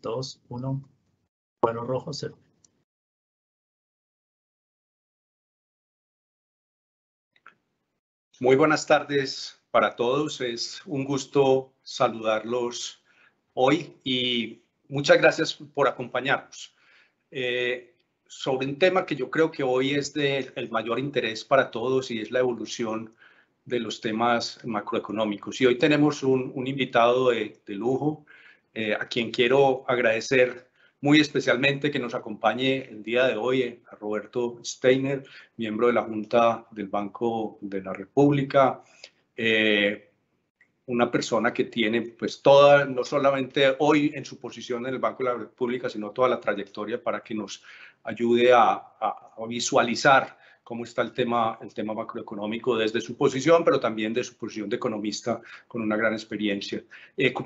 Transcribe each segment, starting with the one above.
2, 1. Cuadro rojo, 0. Muy buenas tardes para todos. Es un gusto saludarlos hoy y muchas gracias por acompañarnos. Sobre un tema que yo creo que hoy es del mayor interés para todos y es la evolución de los temas macroeconómicos. Y hoy tenemos un invitado de lujo, a quien quiero agradecer muy especialmente que nos acompañe el día de hoy, a Roberto Steiner, miembro de la Junta del Banco de la República, una persona que tiene pues toda, no solamente hoy en su posición en el Banco de la República, sino toda la trayectoria para que nos ayude a visualizar cómo está el tema macroeconómico desde su posición, pero también de su posición de economista con una gran experiencia.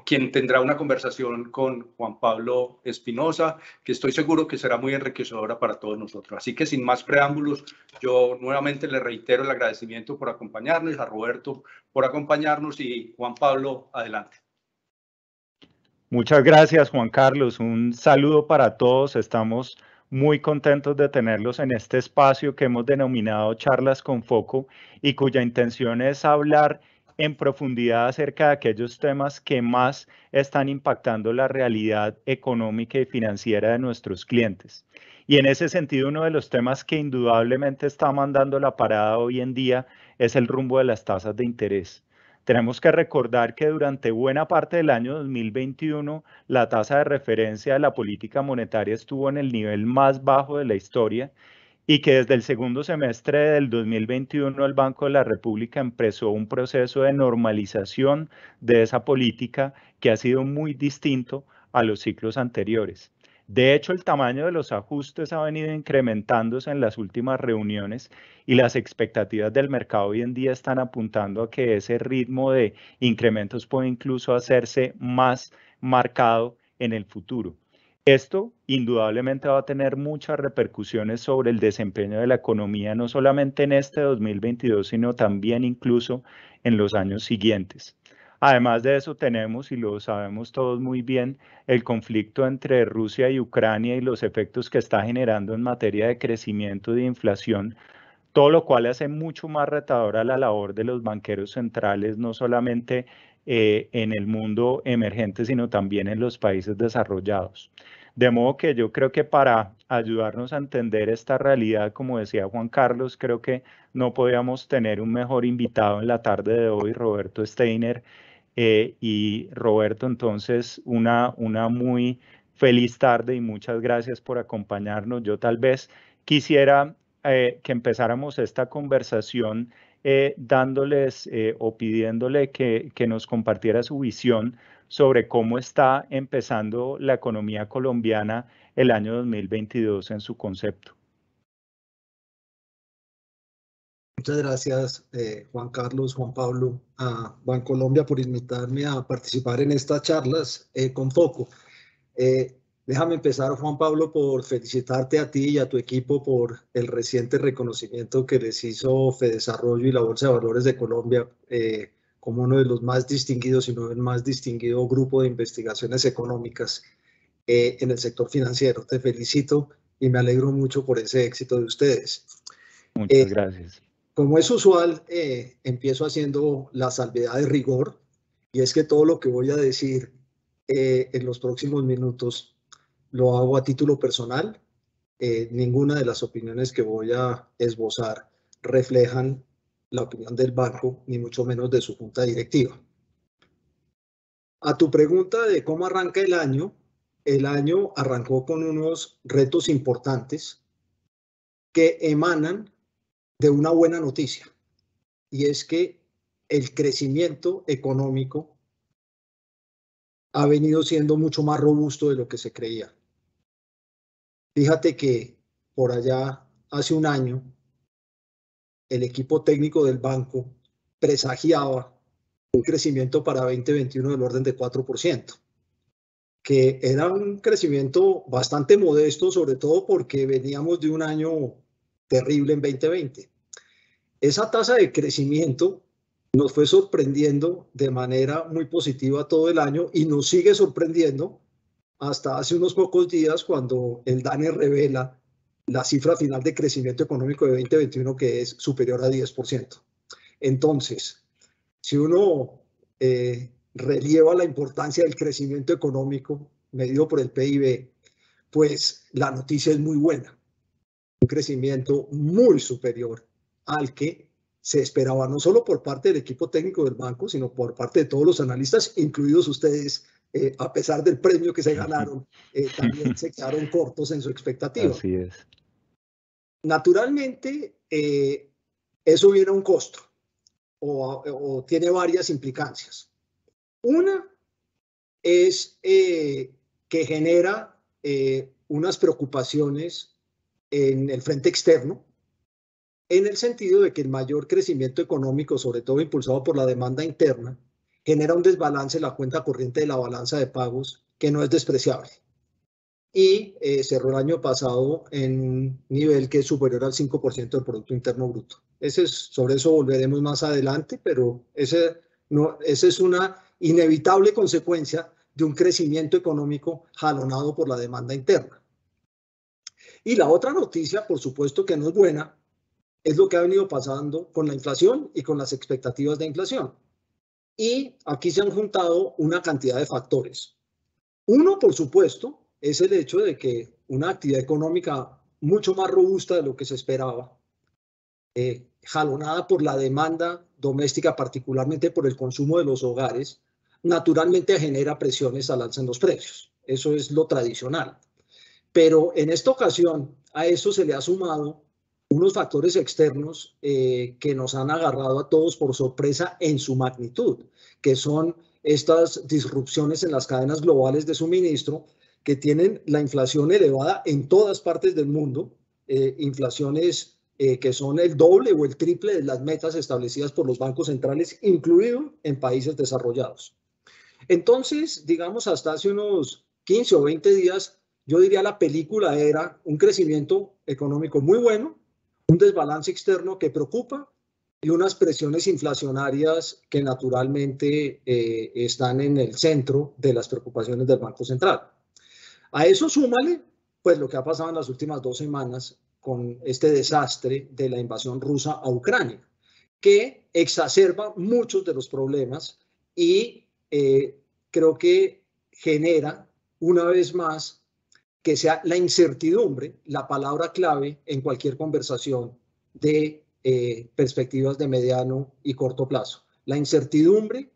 Quien tendrá una conversación con Juan Pablo Espinosa, que estoy seguro que será muy enriquecedora para todos nosotros. Así que sin más preámbulos, yo nuevamente le reitero el agradecimiento por acompañarnos, a Roberto por acompañarnos y Juan Pablo, adelante. Muchas gracias, Juan Carlos. Un saludo para todos. Estamos muy contentos de tenerlos en este espacio que hemos denominado Charlas con Foco y cuya intención es hablar en profundidad acerca de aquellos temas que más están impactando la realidad económica y financiera de nuestros clientes. Y en ese sentido, uno de los temas que indudablemente está mandando la parada hoy en día es el rumbo de las tasas de interés. Tenemos que recordar que durante buena parte del año 2021, la tasa de referencia de la política monetaria estuvo en el nivel más bajo de la historia y que desde el segundo semestre del 2021 el Banco de la República empezó un proceso de normalización de esa política que ha sido muy distinto a los ciclos anteriores. De hecho, el tamaño de los ajustes ha venido incrementándose en las últimas reuniones y las expectativas del mercado hoy en día están apuntando a que ese ritmo de incrementos puede incluso hacerse más marcado en el futuro. Esto indudablemente va a tener muchas repercusiones sobre el desempeño de la economía, no solamente en este 2022, sino también incluso en los años siguientes. Además de eso tenemos, y lo sabemos todos muy bien, el conflicto entre Rusia y Ucrania y los efectos que está generando en materia de crecimiento y de inflación, todo lo cual hace mucho más retadora la labor de los banqueros centrales, no solamente en el mundo emergente, sino también en los países desarrollados. De modo que yo creo que para ayudarnos a entender esta realidad, como decía Juan Carlos, creo que no podíamos tener un mejor invitado en la tarde de hoy, Roberto Steiner. Y Roberto, entonces, una muy feliz tarde y muchas gracias por acompañarnos. Yo tal vez quisiera que empezáramos esta conversación dándoles o pidiéndole que nos compartiera su visión sobre cómo está empezando la economía colombiana el año 2022 en su concepto. Muchas gracias, Juan Carlos, Juan Pablo, a Bancolombia por invitarme a participar en estas charlas con Foco. Déjame empezar, Juan Pablo, por felicitarte a ti y a tu equipo por el reciente reconocimiento que les hizo Fedesarrollo y la Bolsa de Valores de Colombia como uno de los más distinguidos, si no el más distinguido grupo de investigaciones económicas en el sector financiero. Te felicito y me alegro mucho por ese éxito de ustedes. Muchas gracias. Como es usual, empiezo haciendo la salvedad de rigor, y es que todo lo que voy a decir en los próximos minutos lo hago a título personal. Ninguna de las opiniones que voy a esbozar reflejan la opinión del banco, ni mucho menos de su junta directiva. A tu pregunta de cómo arranca el año arrancó con unos retos importantes que emanan de una buena noticia, y es que el crecimiento económico ha venido siendo mucho más robusto de lo que se creía. Fíjate que por allá hace un año el equipo técnico del banco presagiaba un crecimiento para 2021 del orden de 4%, que era un crecimiento bastante modesto, sobre todo porque veníamos de un año terrible en 2020. Esa tasa de crecimiento nos fue sorprendiendo de manera muy positiva todo el año y nos sigue sorprendiendo hasta hace unos pocos días cuando el DANE revela la cifra final de crecimiento económico de 2021 que es superior a 10%. Entonces, si uno relieva la importancia del crecimiento económico medido por el PIB, pues la noticia es muy buena. Un crecimiento muy superior al que se esperaba, no solo por parte del equipo técnico del banco, sino por parte de todos los analistas, incluidos ustedes, a pesar del premio que se ganaron, también se quedaron cortos en su expectativa. Así es. Naturalmente, eso viene a un costo o tiene varias implicancias. Una es que genera unas preocupaciones en el frente externo, en el sentido de que el mayor crecimiento económico, sobre todo impulsado por la demanda interna, genera un desbalance en la cuenta corriente de la balanza de pagos que no es despreciable. Y cerró el año pasado en un nivel que es superior al 5% del Producto Interno Bruto. Sobre eso volveremos más adelante, pero esa es una inevitable consecuencia de un crecimiento económico jalonado por la demanda interna. Y la otra noticia, por supuesto que no es buena, es lo que ha venido pasando con la inflación y con las expectativas de inflación. Y aquí se han juntado una cantidad de factores. Uno, por supuesto, es el hecho de que una actividad económica mucho más robusta de lo que se esperaba, jalonada por la demanda doméstica, particularmente por el consumo de los hogares, naturalmente genera presiones al alza en los precios. Eso es lo tradicional. Pero en esta ocasión a eso se le ha sumado unos factores externos que nos han agarrado a todos por sorpresa en su magnitud, que son estas disrupciones en las cadenas globales de suministro que tienen la inflación elevada en todas partes del mundo, inflaciones que son el doble o el triple de las metas establecidas por los bancos centrales, incluido en países desarrollados. Entonces, digamos, hasta hace unos 15 o 20 días, yo diría la película era un crecimiento económico muy bueno, un desbalance externo que preocupa y unas presiones inflacionarias que naturalmente están en el centro de las preocupaciones del Banco Central. A eso súmale, pues, lo que ha pasado en las últimas 2 semanas con este desastre de la invasión rusa a Ucrania, que exacerba muchos de los problemas y creo que genera una vez más que sea la incertidumbre la palabra clave en cualquier conversación de perspectivas de mediano y corto plazo. La incertidumbre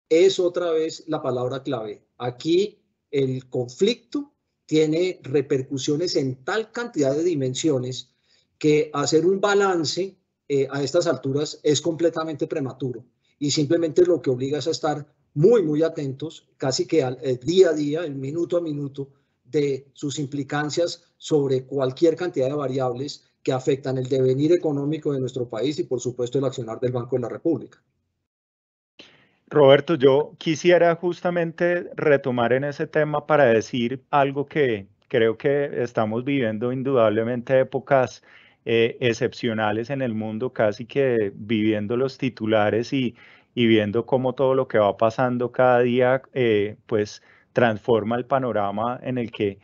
es otra vez la palabra clave. Aquí el conflicto tiene repercusiones en tal cantidad de dimensiones que hacer un balance a estas alturas es completamente prematuro y simplemente lo que obliga es a estar muy, muy atentos, casi que día a día, el minuto a minuto, de sus implicancias sobre cualquier cantidad de variables que afectan el devenir económico de nuestro país y, por supuesto, el accionar del Banco de la República. Roberto, yo quisiera justamente retomar en ese tema para decir algo que creo que estamos viviendo indudablemente épocas excepcionales en el mundo, casi que viviendo los titulares y viendo cómo todo lo que va pasando cada día, pues transforma el panorama en el que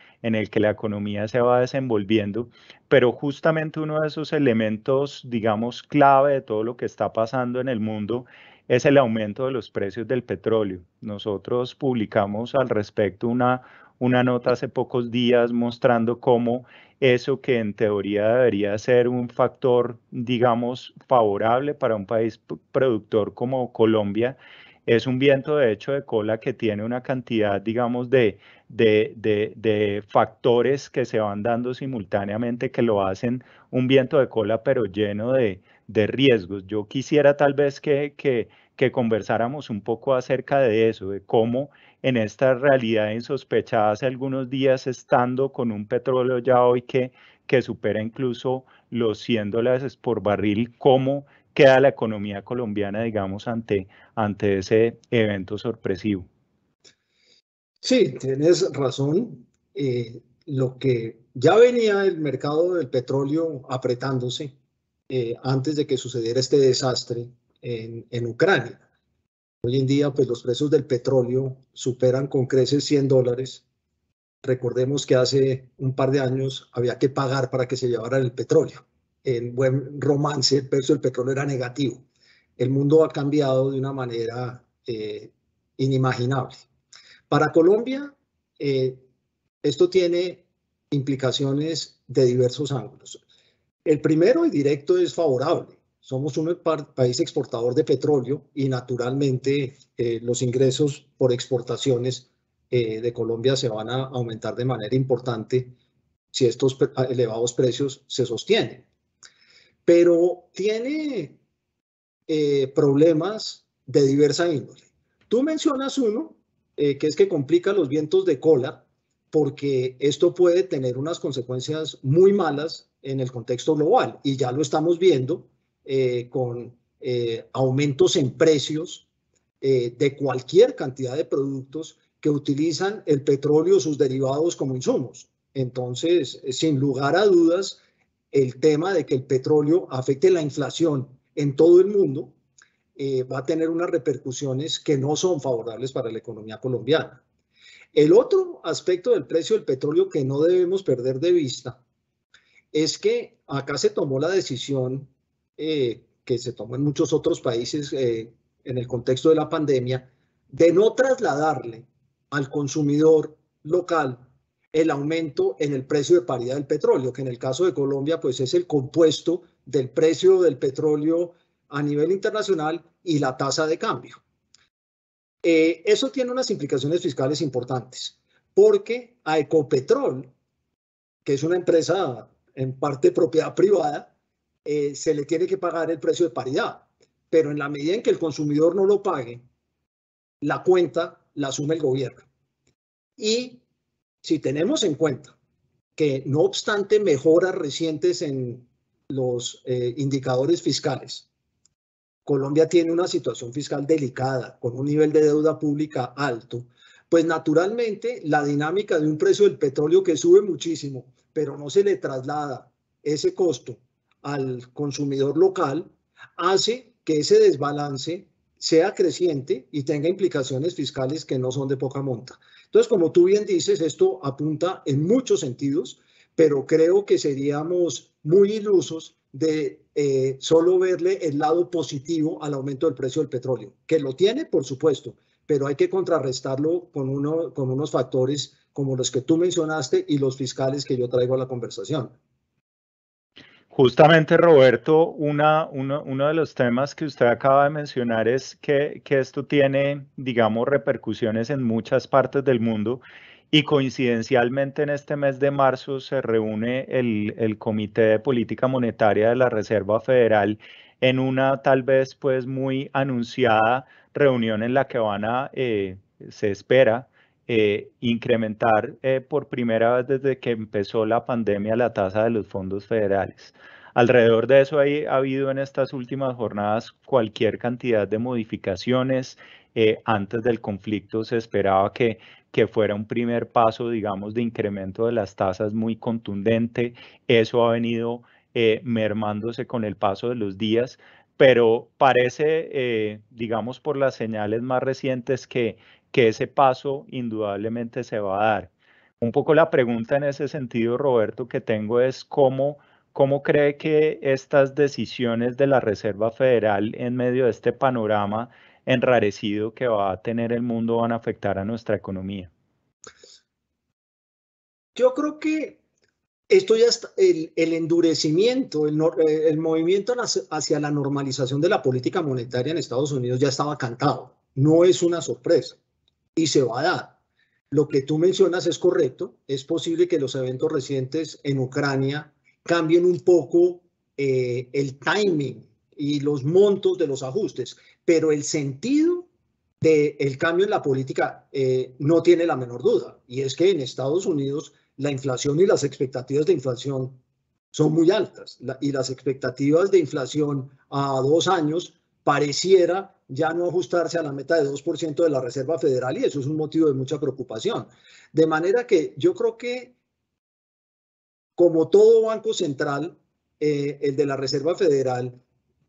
la economía se va desenvolviendo. Pero justamente uno de esos elementos, digamos, clave de todo lo que está pasando en el mundo es el aumento de los precios del petróleo. Nosotros publicamos al respecto una nota hace pocos días mostrando cómo eso que en teoría debería ser un factor, digamos, favorable para un país productor como Colombia, es un viento de hecho de cola que tiene una cantidad, digamos, de factores que se van dando simultáneamente que lo hacen un viento de cola, pero lleno de riesgos. Yo quisiera tal vez que conversáramos un poco acerca de eso, de cómo en esta realidad insospechada hace algunos días, estando con un petróleo ya hoy que supera incluso los $100 por barril, cómo queda la economía colombiana, digamos, ante ese evento sorpresivo. Sí, tienes razón. Lo que ya venía el mercado del petróleo apretándose antes de que sucediera este desastre en Ucrania. Hoy en día, pues los precios del petróleo superan con creces $100 Recordemos que hace un par de años había que pagar para que se llevara el petróleo. En buen romance, el precio del petróleo era negativo. El mundo ha cambiado de una manera inimaginable. Para Colombia, esto tiene implicaciones de diversos ángulos. El primero y directo es favorable. Somos un país exportador de petróleo y naturalmente los ingresos por exportaciones de Colombia se van a aumentar de manera importante si estos elevados precios se sostienen. Pero tiene problemas de diversa índole. Tú mencionas uno, que es que complica los vientos de cola, porque esto puede tener unas consecuencias muy malas en el contexto global, y ya lo estamos viendo con aumentos en precios de cualquier cantidad de productos que utilizan el petróleo o sus derivados como insumos. Entonces, sin lugar a dudas, el tema de que el petróleo afecte la inflación en todo el mundo va a tener unas repercusiones que no son favorables para la economía colombiana. El otro aspecto del precio del petróleo que no debemos perder de vista es que acá se tomó la decisión que se tomó en muchos otros países en el contexto de la pandemia de no trasladarle al consumidor local el aumento en el precio de paridad del petróleo, que en el caso de Colombia pues es el compuesto del precio del petróleo a nivel internacional y la tasa de cambio. Eso tiene unas implicaciones fiscales importantes, porque a Ecopetrol, que es una empresa en parte propiedad privada, se le tiene que pagar el precio de paridad, pero en la medida en que el consumidor no lo pague, la cuenta la asume el gobierno. Y si tenemos en cuenta que no obstante mejoras recientes en los indicadores fiscales, Colombia tiene una situación fiscal delicada, con un nivel de deuda pública alto, pues naturalmente la dinámica de un precio del petróleo que sube muchísimo, pero no se le traslada ese costo al consumidor local, hace que ese desbalance sea creciente y tenga implicaciones fiscales que no son de poca monta. Entonces, como tú bien dices, esto apunta en muchos sentidos, pero creo que seríamos muy ilusos de solo verle el lado positivo al aumento del precio del petróleo, que lo tiene, por supuesto, pero hay que contrarrestarlo con unos factores como los que tú mencionaste y los fiscales que yo traigo a la conversación. Justamente, Roberto, uno de los temas que usted acaba de mencionar es que esto tiene, digamos, repercusiones en muchas partes del mundo, y coincidencialmente en este mes de marzo se reúne el Comité de Política Monetaria de la Reserva Federal en una tal vez pues muy anunciada reunión en la que se espera incrementar por primera vez desde que empezó la pandemia la tasa de los fondos federales. Alrededor de eso ha habido en estas últimas jornadas cualquier cantidad de modificaciones. Antes del conflicto se esperaba que fuera un primer paso, digamos, de incremento de las tasas muy contundente. Eso ha venido mermándose con el paso de los días, pero parece, digamos, por las señales más recientes que ese paso indudablemente se va a dar. Un poco la pregunta en ese sentido, Roberto, que tengo es ¿cómo cree que estas decisiones de la Reserva Federal en medio de este panorama enrarecido que va a tener el mundo van a afectar a nuestra economía? Yo creo que esto ya está, el endurecimiento, el movimiento hacia la normalización de la política monetaria en Estados Unidos ya estaba cantado. No es una sorpresa y se va a dar. Lo que tú mencionas es correcto. Es posible que los eventos recientes en Ucrania cambien un poco el timing y los montos de los ajustes, pero el sentido del cambio en la política no tiene la menor duda. Y es que en Estados Unidos la inflación y las expectativas de inflación son muy altas. Y las expectativas de inflación a 2 años pareciera ya no ajustarse a la meta de 2% de la Reserva Federal, y eso es un motivo de mucha preocupación. De manera que yo creo que, como todo banco central, el de la Reserva Federal,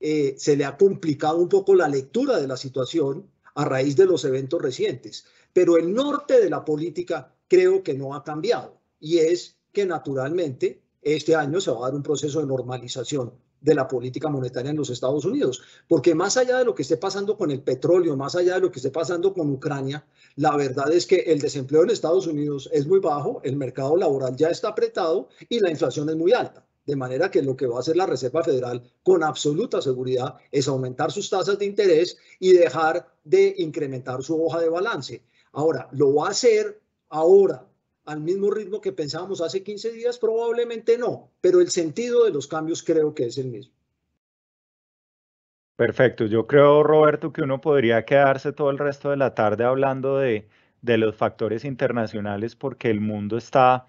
se le ha complicado un poco la lectura de la situación a raíz de los eventos recientes. Pero el norte de la política creo que no ha cambiado, y es que naturalmente este año se va a dar un proceso de normalización de la política monetaria en los Estados Unidos, porque más allá de lo que esté pasando con el petróleo, más allá de lo que esté pasando con Ucrania, la verdad es que el desempleo en Estados Unidos es muy bajo, el mercado laboral ya está apretado y la inflación es muy alta. De manera que lo que va a hacer la Reserva Federal con absoluta seguridad es aumentar sus tasas de interés y dejar de incrementar su hoja de balance. Ahora, ¿lo va a hacer ahora al mismo ritmo que pensábamos hace 15 días? Probablemente no, pero el sentido de los cambios creo que es el mismo. Perfecto. Yo creo, Roberto, que uno podría quedarse todo el resto de la tarde hablando de los factores internacionales porque el mundo está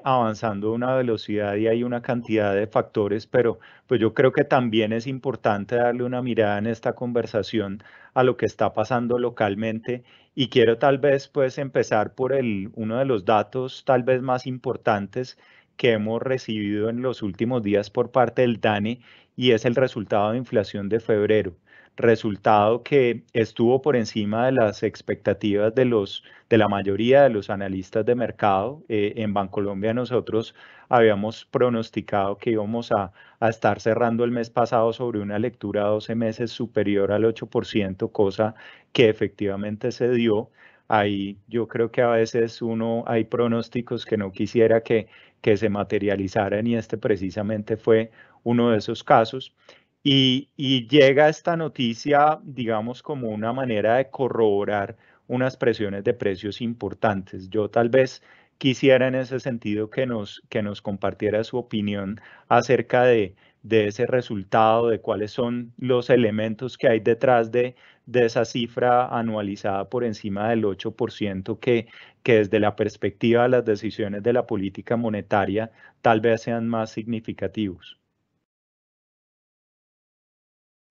avanzando a una velocidad y hay una cantidad de factores, pero pues yo creo que también es importante darle una mirada en esta conversación a lo que está pasando localmente y quiero tal vez pues empezar por uno de los datos tal vez más importantes que hemos recibido en los últimos días por parte del DANE y es el resultado de inflación de febrero, resultado que estuvo por encima de las expectativas de la mayoría de los analistas de mercado. En Bancolombia nosotros habíamos pronosticado que íbamos a estar cerrando el mes pasado sobre una lectura a 12 meses superior al 8%, cosa que efectivamente se dio. Ahí yo creo que a veces hay pronósticos que no quisiera que se materializaran y este precisamente fue uno de esos casos. Y llega esta noticia, digamos, como una manera de corroborar unas presiones de precios importantes. Yo tal vez quisiera en ese sentido que nos compartiera su opinión acerca de ese resultado, de cuáles son los elementos que hay detrás de esa cifra anualizada por encima del 8% que desde la perspectiva de las decisiones de la política monetaria tal vez sean más significativos.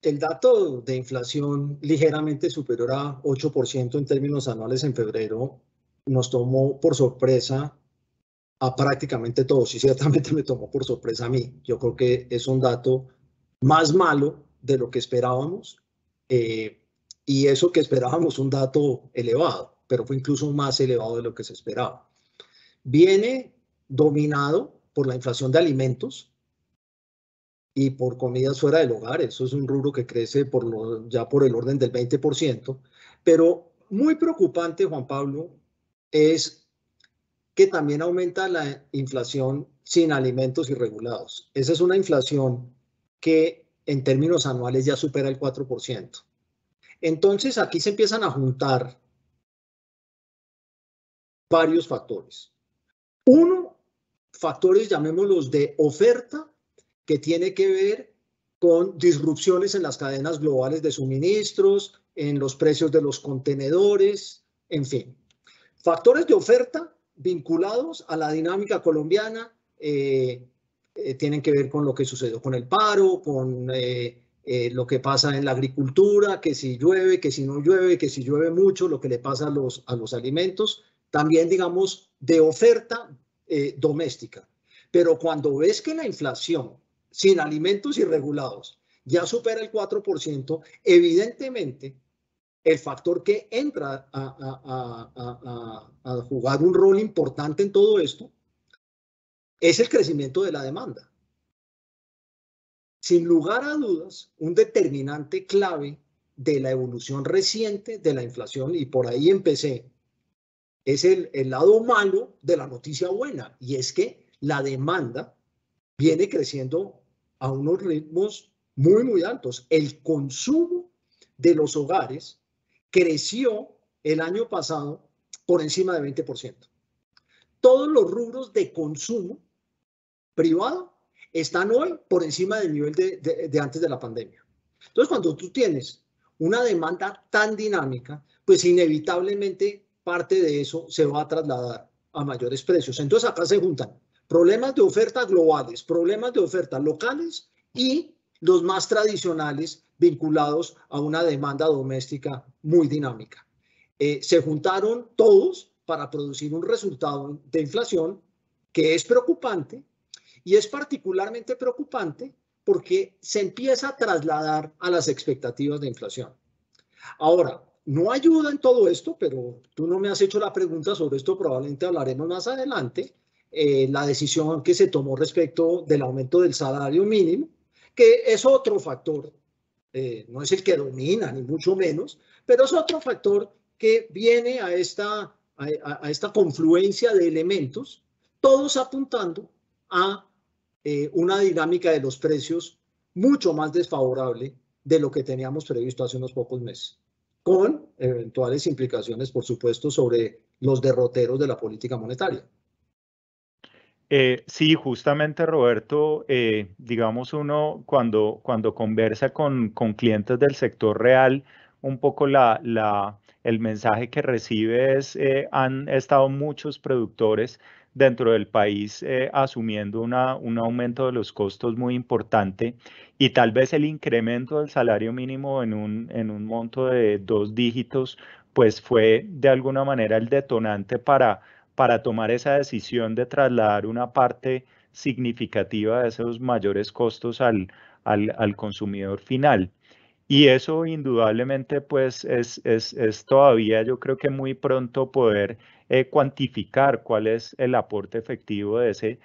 El dato de inflación ligeramente superior a 8% en términos anuales en febrero nos tomó por sorpresa a prácticamente todos y ciertamente me tomó por sorpresa a mí. Yo creo que es un dato más malo de lo que esperábamos y eso que esperábamos un dato elevado, pero fue incluso más elevado de lo que se esperaba. Viene dominado por la inflación de alimentos y por comidas fuera del hogar. Eso es un rubro que crece ya por el orden del 20%. Pero muy preocupante, Juan Pablo, es que también aumenta la inflación sin alimentos irregulados. Esa es una inflación que en términos anuales ya supera el 4%. Entonces aquí se empiezan a juntar varios factores. Uno, factores llamémoslos de oferta, que tiene que ver con disrupciones en las cadenas globales de suministros, en los precios de los contenedores, en fin. Factores de oferta vinculados a la dinámica colombiana tienen que ver con lo que sucedió con el paro, con lo que pasa en la agricultura, que si llueve, que si no llueve, que si llueve mucho, lo que le pasa a los alimentos. También, digamos, de oferta doméstica. Pero cuando ves que la inflación sin alimentos irregulados ya supera el 4%, evidentemente el factor que entra a jugar un rol importante en todo esto es el crecimiento de la demanda. Sin lugar a dudas, un determinante clave de la evolución reciente de la inflación, y por ahí empecé, es el lado malo de la noticia buena, y es que la demanda viene creciendo a unos ritmos muy, muy altos. El consumo de los hogares creció el año pasado por encima de 20%. Todos los rubros de consumo privado están hoy por encima del nivel de antes de la pandemia. Entonces, cuando tú tienes una demanda tan dinámica, pues inevitablemente parte de eso se va a trasladar a mayores precios. Entonces, acá se juntan problemas de oferta globales, problemas de oferta locales y los más tradicionales vinculados a una demanda doméstica muy dinámica. Se juntaron todos para producir un resultado de inflación que es preocupante y es particularmente preocupante porque se empieza a trasladar a las expectativas de inflación. Ahora, no ayuda en todo esto, pero tú no me has hecho la pregunta sobre esto, probablemente hablaremos más adelante, la decisión que se tomó respecto del aumento del salario mínimo, que es otro factor, no es el que domina, ni mucho menos, pero es otro factor que viene a esta confluencia de elementos, todos apuntando a una dinámica de los precios mucho más desfavorable de lo que teníamos previsto hace unos pocos meses, con eventuales implicaciones, por supuesto, sobre los derroteros de la política monetaria. Sí, justamente, Roberto, digamos uno cuando conversa con clientes del sector real, un poco el mensaje que recibe es, han estado muchos productores dentro del país asumiendo un aumento de los costos muy importante, y tal vez el incremento del salario mínimo en un monto de 2 dígitos, pues fue de alguna manera el detonante para tomar esa decisión de trasladar una parte significativa de esos mayores costos al consumidor final. Y eso indudablemente pues es todavía, yo creo que muy pronto poder cuantificar cuál es el aporte efectivo de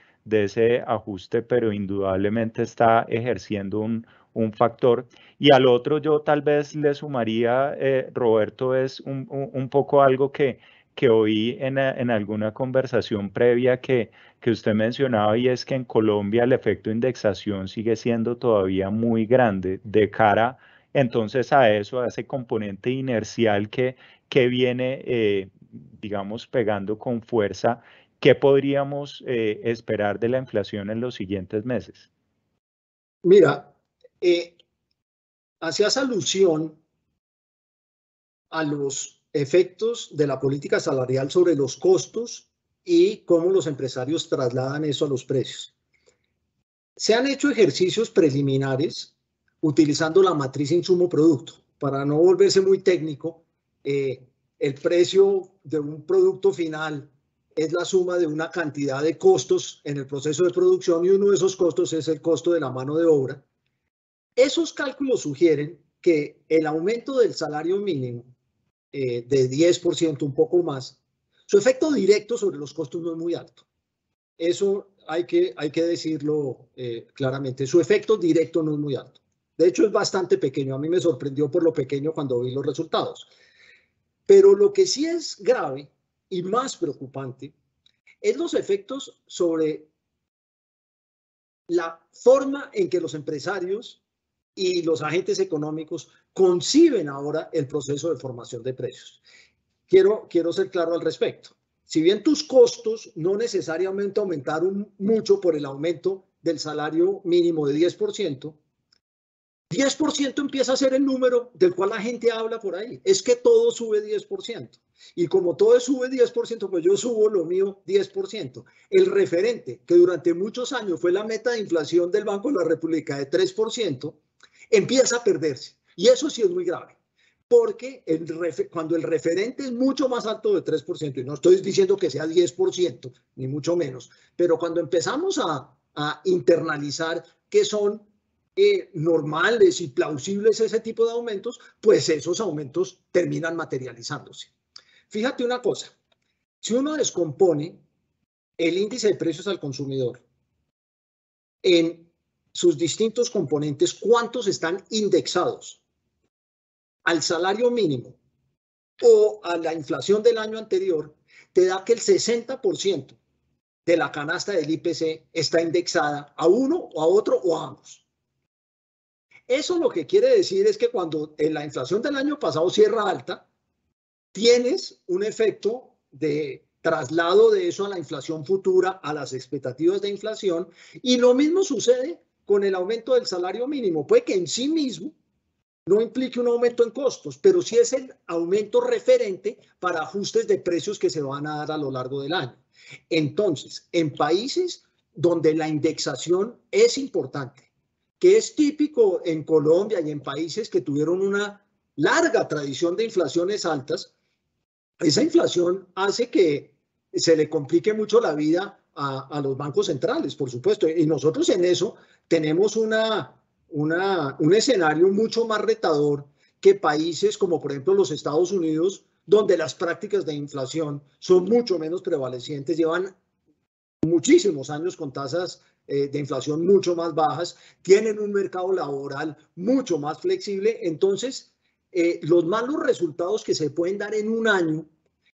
ese ajuste, pero indudablemente está ejerciendo un factor. Y al otro yo tal vez le sumaría, Roberto, es un poco algo que oí en alguna conversación previa que usted mencionaba, y es que en Colombia el efecto indexación sigue siendo todavía muy grande de cara entonces a eso, a ese componente inercial que viene, digamos, pegando con fuerza. ¿Qué podríamos esperar de la inflación en los siguientes meses? Mira, hacías alusión a los efectos de la política salarial sobre los costos y cómo los empresarios trasladan eso a los precios. Se han hecho ejercicios preliminares utilizando la matriz insumo-producto. Para no volverse muy técnico, el precio de un producto final es la suma de una cantidad de costos en el proceso de producción, y uno de esos costos es el costo de la mano de obra. Esos cálculos sugieren que el aumento del salario mínimo de 10%, un poco más, su efecto directo sobre los costos no es muy alto. Eso hay que decirlo claramente. Su efecto directo no es muy alto. De hecho, es bastante pequeño. A mí me sorprendió por lo pequeño cuando vi los resultados. Pero lo que sí es grave y más preocupante es los efectos sobre la forma en que los empresarios y los agentes económicos conciben ahora el proceso de formación de precios. Quiero ser claro al respecto. Si bien tus costos no necesariamente aumentaron mucho por el aumento del salario mínimo de 10%, 10% empieza a ser el número del cual la gente habla por ahí. Es que todo sube 10%. Y como todo sube 10%, pues yo subo lo mío 10%. El referente, que durante muchos años fue la meta de inflación del Banco de la República de 3%, empieza a perderse. Y eso sí es muy grave. Porque cuando el referente es mucho más alto de 3%, y no estoy diciendo que sea 10%, ni mucho menos, pero cuando empezamos a internalizar que son normales y plausibles ese tipo de aumentos, pues esos aumentos terminan materializándose. Fíjate una cosa, si uno descompone el índice de precios al consumidor en sus distintos componentes, ¿cuántos están indexados al salario mínimo o a la inflación del año anterior? Te da que el 60% de la canasta del IPC está indexada a uno o a otro o a ambos. Eso lo que quiere decir es que cuando la inflación del año pasado cierra alta, tienes un efecto de traslado de eso a la inflación futura, a las expectativas de inflación, y lo mismo sucede con el aumento del salario mínimo. Puede que en sí mismo no implique un aumento en costos, pero sí es el aumento referente para ajustes de precios que se van a dar a lo largo del año. Entonces, en países donde la indexación es importante, que es típico en Colombia y en países que tuvieron una larga tradición de inflaciones altas, esa inflación hace que se le complique mucho la vida a los bancos centrales, por supuesto, y nosotros en eso tenemos un escenario mucho más retador, que países como por ejemplo los Estados Unidos, donde las prácticas de inflación son mucho menos prevalecientes, llevan muchísimos años con tasas de inflación mucho más bajas, tienen un mercado laboral mucho más flexible. Entonces, los malos resultados que se pueden dar en un año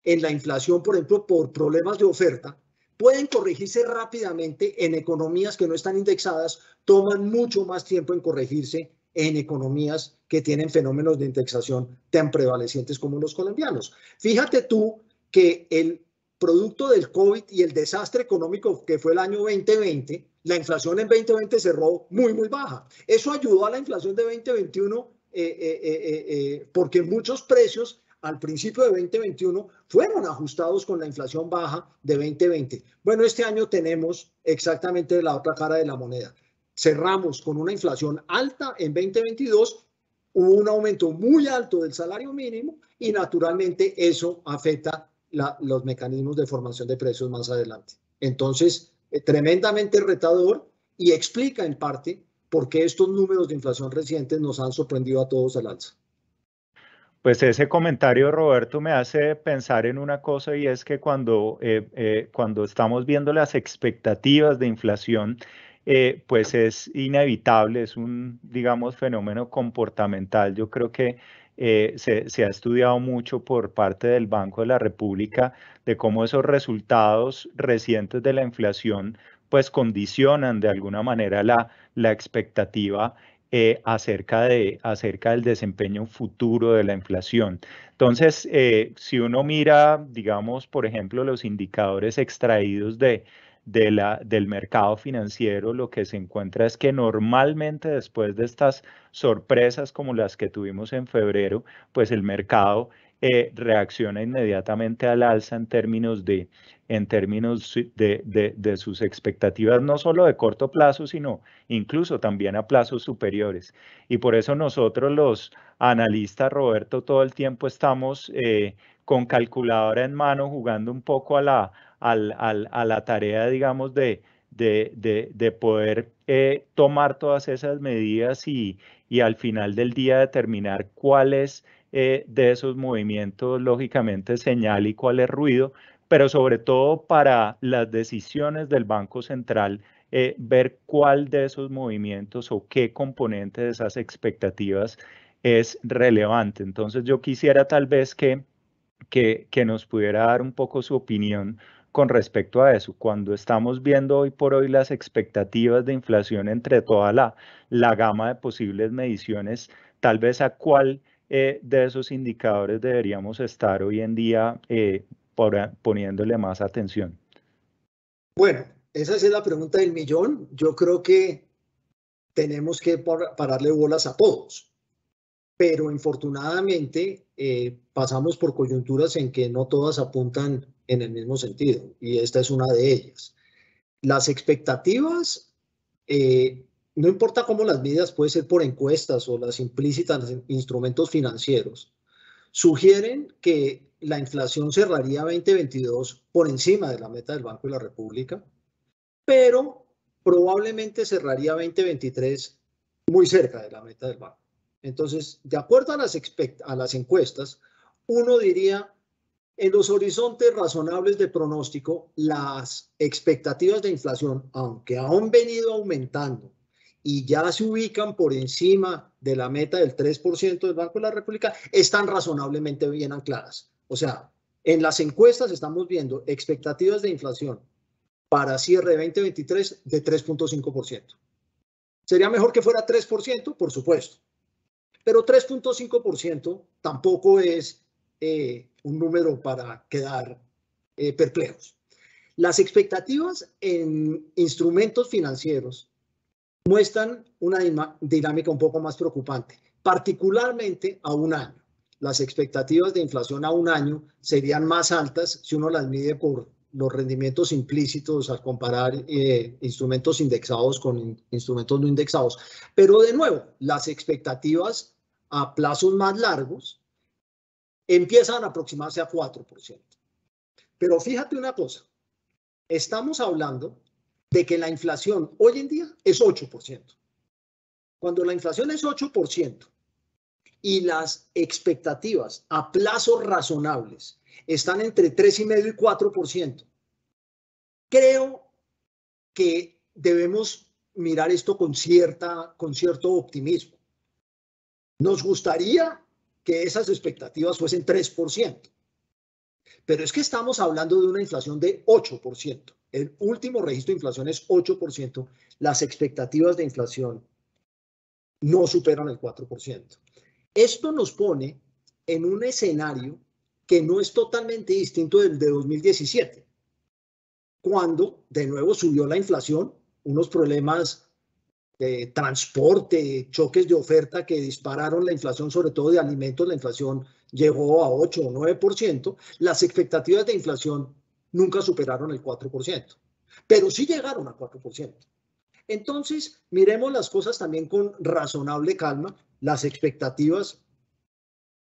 en la inflación, por ejemplo, por problemas de oferta, pueden corregirse rápidamente en economías que no están indexadas, toman mucho más tiempo en corregirse en economías que tienen fenómenos de indexación tan prevalecientes como los colombianos. Fíjate tú que el producto del COVID y el desastre económico que fue el año 2020, la inflación en 2020 cerró muy, muy baja. Eso ayudó a la inflación de 2021 porque muchos precios al principio de 2021 fueron ajustados con la inflación baja de 2020. Bueno, este año tenemos exactamente la otra cara de la moneda. Cerramos con una inflación alta en 2022, hubo un aumento muy alto del salario mínimo y naturalmente eso afecta los mecanismos de formación de precios más adelante. Entonces, tremendamente retador y explica en parte por qué estos números de inflación recientes nos han sorprendido a todos al alza. Pues ese comentario, Roberto, me hace pensar en una cosa y es que cuando estamos viendo las expectativas de inflación, pues es inevitable, es un, digamos, fenómeno comportamental. Yo creo que se ha estudiado mucho por parte del Banco de la República de cómo esos resultados recientes de la inflación pues condicionan de alguna manera la expectativa acerca del desempeño futuro de la inflación. Entonces, si uno mira, digamos, por ejemplo, los indicadores extraídos del mercado financiero, lo que se encuentra es que normalmente después de estas sorpresas como las que tuvimos en febrero, pues el mercado reacciona inmediatamente al alza en términos de sus expectativas, no solo de corto plazo, sino incluso también a plazos superiores. Y por eso nosotros los analistas, Roberto, todo el tiempo estamos con calculadora en mano jugando un poco a la tarea, digamos, de poder tomar todas esas medidas y al final del día determinar cuál es de esos movimientos, lógicamente, señal y cuál es ruido, pero sobre todo para las decisiones del Banco Central, ver cuál de esos movimientos o qué componente de esas expectativas es relevante. Entonces yo quisiera tal vez que nos pudiera dar un poco su opinión con respecto a eso. Cuando estamos viendo hoy por hoy las expectativas de inflación entre toda la gama de posibles mediciones, tal vez a cuál de esos indicadores deberíamos estar hoy en día poniéndole más atención. Bueno, esa es la pregunta del millón. Yo creo que tenemos que pararle bolas a todos, pero infortunadamente pasamos por coyunturas en que no todas apuntan en el mismo sentido, y esta es una de ellas. Las expectativas, no importa cómo las medidas, puede ser por encuestas o las implícitas en instrumentos financieros, sugieren que la inflación cerraría 2022 por encima de la meta del Banco de la República, pero probablemente cerraría 2023 muy cerca de la meta del banco. Entonces, de acuerdo a las encuestas, uno diría, en los horizontes razonables de pronóstico, las expectativas de inflación, aunque han venido aumentando y ya se ubican por encima de la meta del 3% del Banco de la República, están razonablemente bien ancladas. O sea, en las encuestas estamos viendo expectativas de inflación para cierre de 2023 de 3.5%. ¿Sería mejor que fuera 3%? Por supuesto. Pero 3.5% tampoco es un número para quedar perplejos. Las expectativas en instrumentos financieros muestran una dinámica un poco más preocupante, particularmente a un año. Las expectativas de inflación a un año serían más altas si uno las mide por los rendimientos implícitos al comparar instrumentos indexados con instrumentos no indexados. Pero de nuevo, las expectativas a plazos más largos empiezan a aproximarse a 4%. Pero fíjate una cosa, estamos hablando de que la inflación hoy en día es 8%. Cuando la inflación es 8% y las expectativas a plazos razonables están entre 3,5% y 4%, creo que debemos mirar esto con cierto optimismo. Nos gustaría que esas expectativas fuesen 3%, pero es que estamos hablando de una inflación de 8%. El último registro de inflación es 8%. Las expectativas de inflación no superan el 4%. Esto nos pone en un escenario que no es totalmente distinto del de 2017, cuando de nuevo subió la inflación, unos problemas de transporte, choques de oferta que dispararon la inflación, sobre todo de alimentos. La inflación llegó a 8 o 9%. Las expectativas de inflación nunca superaron el 4%, pero sí llegaron a 4%. Entonces, miremos las cosas también con razonable calma. Las expectativas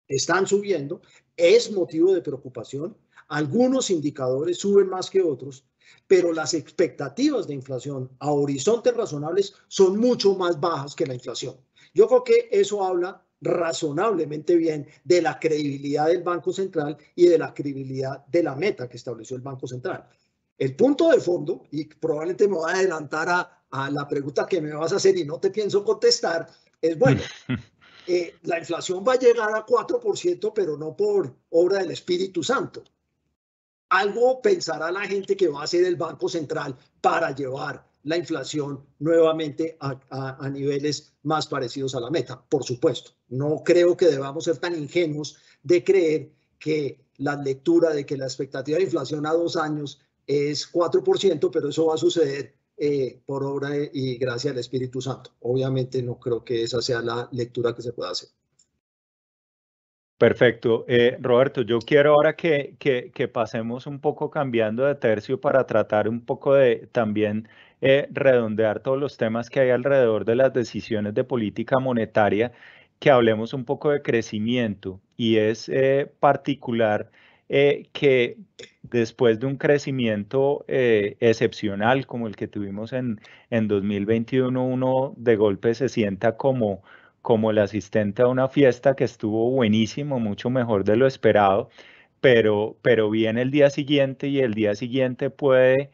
están subiendo, es motivo de preocupación. Algunos indicadores suben más que otros, pero las expectativas de inflación a horizontes razonables son mucho más bajas que la inflación. Yo creo que eso habla razonablemente bien de la credibilidad del Banco Central y de la credibilidad de la meta que estableció el Banco Central. El punto de fondo, y probablemente me voy a adelantar a la pregunta que me vas a hacer y no te pienso contestar, es bueno, la inflación va a llegar a 4%, pero no por obra del Espíritu Santo. Algo pensará la gente que va a hacer el Banco Central para llevar la inflación nuevamente a niveles más parecidos a la meta. Por supuesto, no creo que debamos ser tan ingenuos de creer que la lectura de que la expectativa de inflación a 2 años es 4%, pero eso va a suceder por obra y gracia del Espíritu Santo. Obviamente no creo que esa sea la lectura que se pueda hacer. Perfecto. Roberto, yo quiero ahora que pasemos un poco cambiando de tercio para tratar un poco de también redondear todos los temas que hay alrededor de las decisiones de política monetaria, que hablemos un poco de crecimiento. Y es particular que después de un crecimiento excepcional como el que tuvimos en 2021, uno de golpe se sienta como el asistente a una fiesta que estuvo buenísimo, mucho mejor de lo esperado, pero viene el día siguiente y el día siguiente puede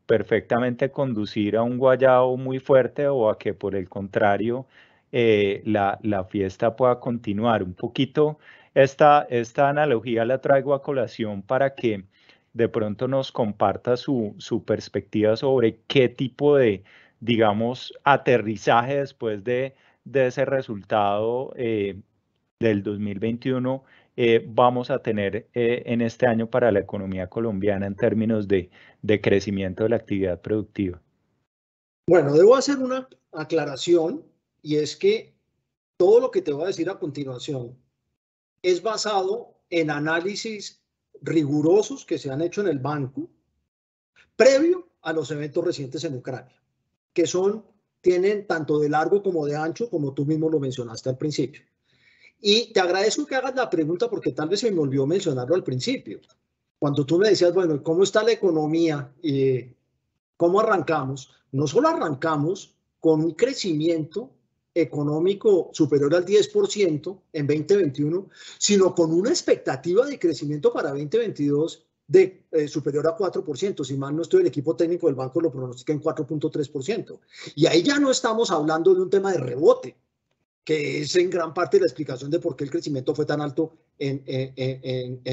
perfectamente conducir a un guayabo muy fuerte o a que por el contrario la fiesta pueda continuar. Un poquito esta analogía la traigo a colación para que de pronto nos comparta su perspectiva sobre qué tipo de, digamos, aterrizaje después de ese resultado del 2021 vamos a tener en este año para la economía colombiana en términos de crecimiento de la actividad productiva. Bueno, debo hacer una aclaración, y es que todo lo que te voy a decir a continuación es basado en análisis rigurosos que se han hecho en el banco previo a los eventos recientes en Ucrania, que tienen tanto de largo como de ancho, como tú mismo lo mencionaste al principio. Y te agradezco que hagas la pregunta porque tal vez se me olvidó mencionarlo al principio. Cuando tú me decías, bueno, ¿cómo está la economía? ¿Cómo arrancamos? No solo arrancamos con un crecimiento económico superior al 10% en 2021, sino con una expectativa de crecimiento para 2022 superior a 4%. Si mal no estoy, el equipo técnico del banco lo pronostica en 4.3%. Y ahí ya no estamos hablando de un tema de rebote, que es en gran parte la explicación de por qué el crecimiento fue tan alto en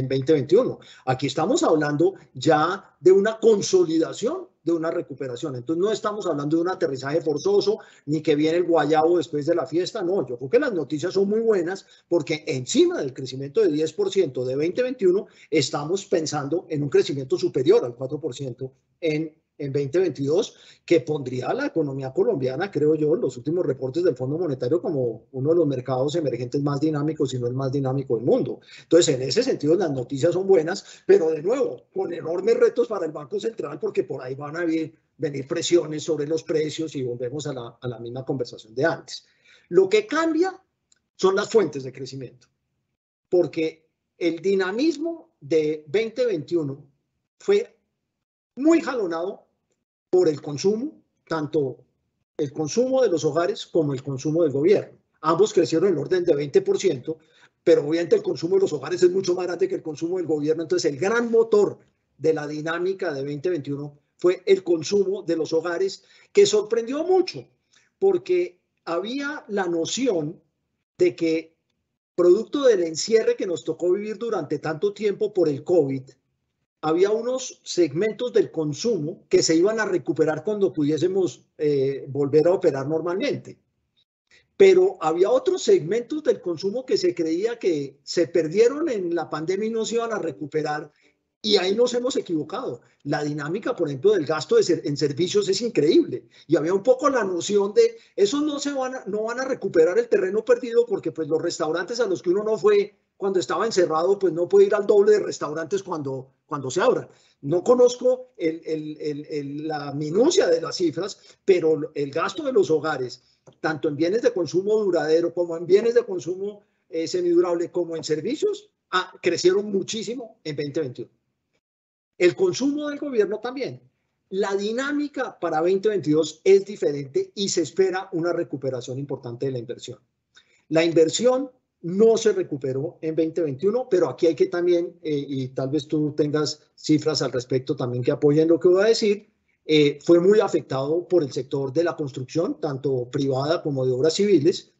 2021. Aquí estamos hablando ya de una consolidación de una recuperación. Entonces no estamos hablando de un aterrizaje forzoso, ni que viene el guayabo después de la fiesta. No, yo creo que las noticias son muy buenas porque encima del crecimiento de 10% de 2021, estamos pensando en un crecimiento superior al 4% en 2022, que pondría a la economía colombiana, creo yo, en los últimos reportes del Fondo Monetario como uno de los mercados emergentes más dinámicos, si no el más dinámico del mundo. Entonces, en ese sentido, las noticias son buenas, pero de nuevo, con enormes retos para el Banco Central, porque por ahí van a venir presiones sobre los precios y volvemos a la misma conversación de antes. Lo que cambia son las fuentes de crecimiento, porque el dinamismo de 2021 fue muy jalonado por el consumo, tanto el consumo de los hogares como el consumo del gobierno. Ambos crecieron en el orden de 20%, pero obviamente el consumo de los hogares es mucho más grande que el consumo del gobierno. Entonces, el gran motor de la dinámica de 2021 fue el consumo de los hogares, que sorprendió mucho, porque había la noción de que, producto del encierre que nos tocó vivir durante tanto tiempo por el COVID, había unos segmentos del consumo que se iban a recuperar cuando pudiésemos volver a operar normalmente. Pero había otros segmentos del consumo que se creía que se perdieron en la pandemia y no se iban a recuperar. Y ahí nos hemos equivocado. La dinámica, por ejemplo, del gasto en servicios es increíble. Y había un poco la noción de esos no van a recuperar el terreno perdido, porque pues los restaurantes a los que uno no fue cuando estaba encerrado, pues no puede ir al doble de restaurantes cuando se abran. No conozco la minucia de las cifras, pero el gasto de los hogares, tanto en bienes de consumo duradero como en bienes de consumo semidurable, como en servicios, crecieron muchísimo en 2021. El consumo del gobierno también. La dinámica para 2022 es diferente y se espera una recuperación importante de la inversión. La inversión no se recuperó en 2021, pero aquí hay que también, y tal vez tú tengas cifras al respecto también que apoyen lo que voy a decir, fue muy afectado por el sector de la construcción, tanto privada como de obras civiles,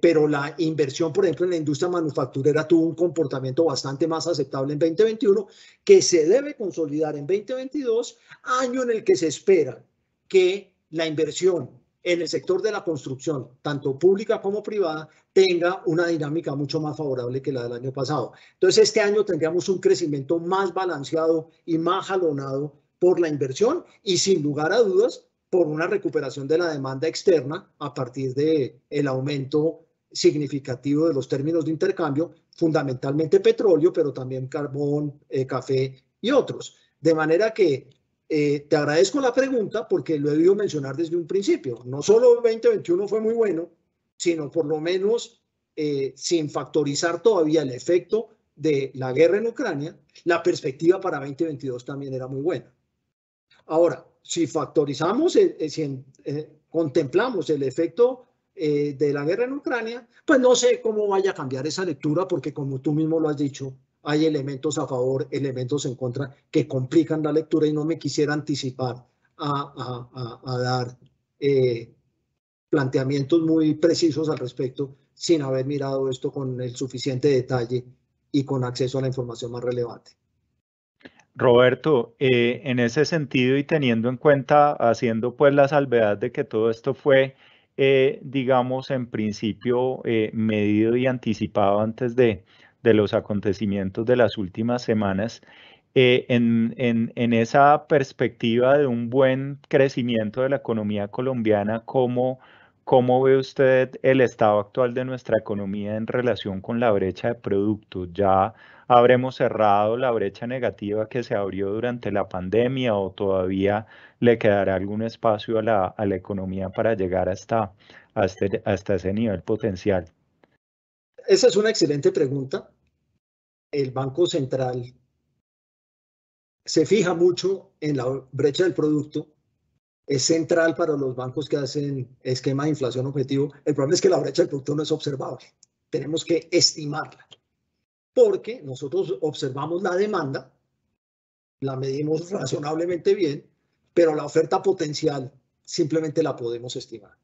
pero la inversión, por ejemplo, en la industria manufacturera tuvo un comportamiento bastante más aceptable en 2021, que se debe consolidar en 2022, año en el que se espera que la inversión en el sector de la construcción, tanto pública como privada, tenga una dinámica mucho más favorable que la del año pasado. Entonces, este año tendríamos un crecimiento más balanceado y más jalonado por la inversión y, sin lugar a dudas, por una recuperación de la demanda externa a partir del aumento significativo de los términos de intercambio, fundamentalmente petróleo, pero también carbón, café y otros. De manera que te agradezco la pregunta, porque lo he debido mencionar desde un principio. No solo 2021 fue muy bueno, sino por lo menos sin factorizar todavía el efecto de la guerra en Ucrania, la perspectiva para 2022 también era muy buena. Ahora, si factorizamos, contemplamos el efecto de la guerra en Ucrania, pues no sé cómo vaya a cambiar esa lectura, porque como tú mismo lo has dicho, hay elementos a favor, elementos en contra que complican la lectura, y no me quisiera anticipar a dar planteamientos muy precisos al respecto sin haber mirado esto con el suficiente detalle y con acceso a la información más relevante. Roberto, en ese sentido y teniendo en cuenta, haciendo pues la salvedad de que todo esto fue, digamos, en principio medido y anticipado antes de los acontecimientos de las últimas semanas, en esa perspectiva de un buen crecimiento de la economía colombiana, ¿cómo ve usted el estado actual de nuestra economía en relación con la brecha de productos? ¿Ya habremos cerrado la brecha negativa que se abrió durante la pandemia, o todavía le quedará algún espacio a la economía para llegar hasta ese nivel potencial? Esa es una excelente pregunta. El Banco Central se fija mucho en la brecha del producto. Es central para los bancos que hacen esquema de inflación objetivo. El problema es que la brecha del producto no es observable. Tenemos que estimarla, porque nosotros observamos la demanda, la medimos razonablemente bien, pero la oferta potencial simplemente la podemos estimar.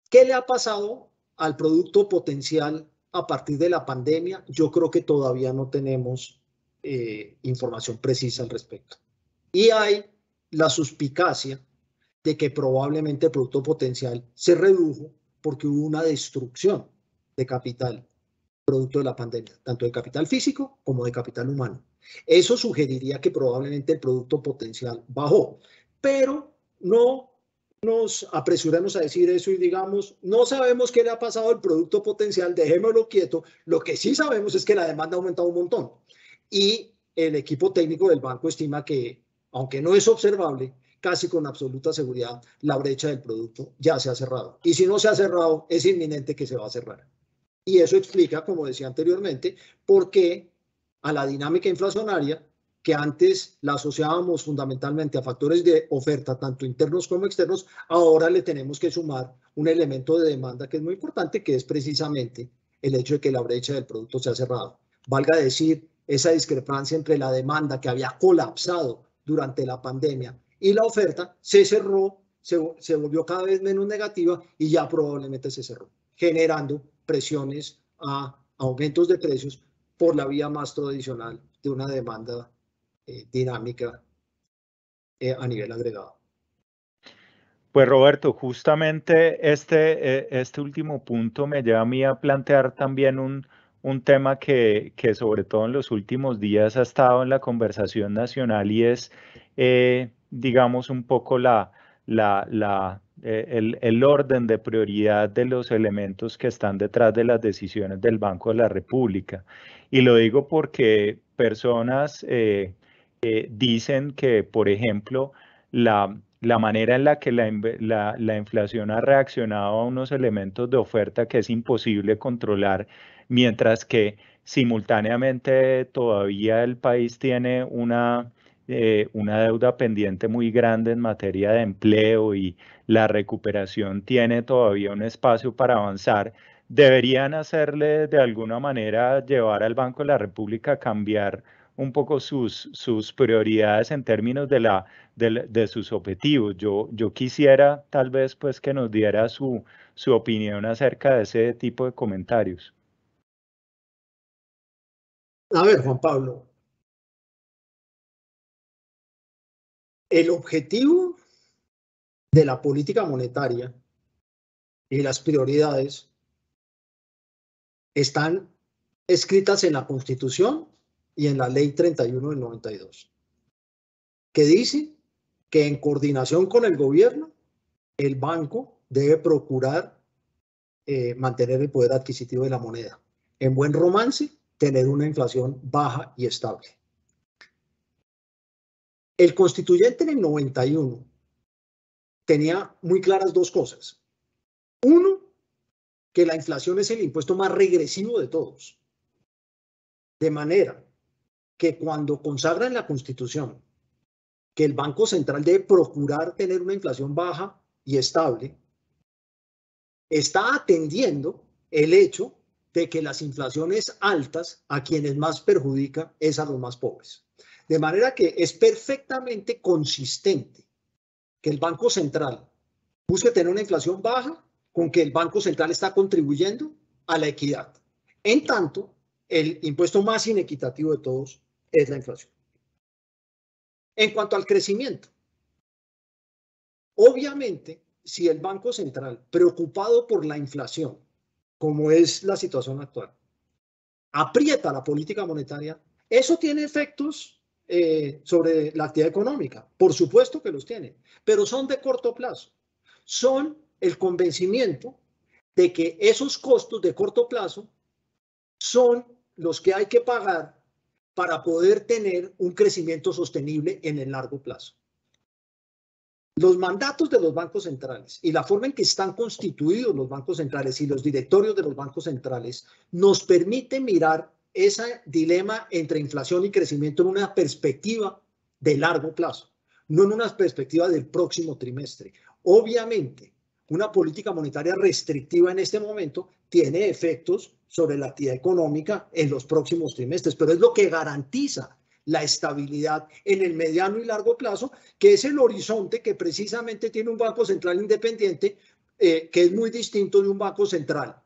¿Qué le ha pasado al producto potencial a partir de la pandemia? Yo creo que todavía no tenemos información precisa al respecto. Y hay la suspicacia de que probablemente el producto potencial se redujo porque hubo una destrucción de capital producto de la pandemia, tanto de capital físico como de capital humano. Eso sugeriría que probablemente el producto potencial bajó, pero no nos apresuremos a decir eso y digamos, no sabemos qué le ha pasado al producto potencial, dejémoslo quieto. Lo que sí sabemos es que la demanda ha aumentado un montón, y el equipo técnico del banco estima que, aunque no es observable, casi con absoluta seguridad, la brecha del producto ya se ha cerrado. Y si no se ha cerrado, es inminente que se va a cerrar. Y eso explica, como decía anteriormente, por qué a la dinámica inflacionaria que antes la asociábamos fundamentalmente a factores de oferta, tanto internos como externos, ahora le tenemos que sumar un elemento de demanda que es muy importante, que es precisamente el hecho de que la brecha del producto se ha cerrado. Valga decir, esa discrepancia entre la demanda que había colapsado durante la pandemia y la oferta se cerró, se volvió cada vez menos negativa y ya probablemente se cerró, generando presiones a aumentos de precios por la vía más tradicional de una demanda dinámica a nivel agregado. Pues Roberto, justamente este último punto me lleva a mí a plantear también un tema que sobre todo en los últimos días ha estado en la conversación nacional y es, digamos, un poco el orden de prioridad de los elementos que están detrás de las decisiones del Banco de la República. Y lo digo porque personas dicen que, por ejemplo, la manera en la que la inflación ha reaccionado a unos elementos de oferta que es imposible controlar, mientras que simultáneamente todavía el país tiene una deuda pendiente muy grande en materia de empleo y la recuperación tiene todavía un espacio para avanzar, deberían hacerle de alguna manera llevar al Banco de la República a cambiar un poco sus prioridades en términos de sus objetivos. Yo quisiera tal vez pues que nos diera su opinión acerca de ese tipo de comentarios. A ver, Juan Pablo, el objetivo de la política monetaria y las prioridades están escritas en la Constitución y en la Ley 31 del 92, que dice que en coordinación con el gobierno, el banco debe procurar mantener el poder adquisitivo de la moneda. En buen romance, tener una inflación baja y estable. El constituyente en el 91 tenía muy claras dos cosas. Uno, que la inflación es el impuesto más regresivo de todos. De manera que cuando consagra en la Constitución que el Banco Central debe procurar tener una inflación baja y estable, está atendiendo el hecho de que las inflaciones altas a quienes más perjudica es a los más pobres. De manera que es perfectamente consistente que el Banco Central busque tener una inflación baja con que el Banco Central está contribuyendo a la equidad. En tanto, el impuesto más inequitativo de todos es la inflación. En cuanto al crecimiento, obviamente, si el Banco Central, preocupado por la inflación, como es la situación actual, aprieta la política monetaria, eso tiene efectos sobre la actividad económica. Por supuesto que los tiene, pero son de corto plazo. Son el convencimiento de que esos costos de corto plazo son los que hay que pagar para poder tener un crecimiento sostenible en el largo plazo. Los mandatos de los bancos centrales y la forma en que están constituidos los bancos centrales y los directorios de los bancos centrales nos permite mirar ese dilema entre inflación y crecimiento en una perspectiva de largo plazo, no en una perspectiva del próximo trimestre. Obviamente, una política monetaria restrictiva en este momento tiene efectos sobre la actividad económica en los próximos trimestres, pero es lo que garantiza la estabilidad en el mediano y largo plazo, que es el horizonte que precisamente tiene un Banco Central independiente, que es muy distinto de un Banco Central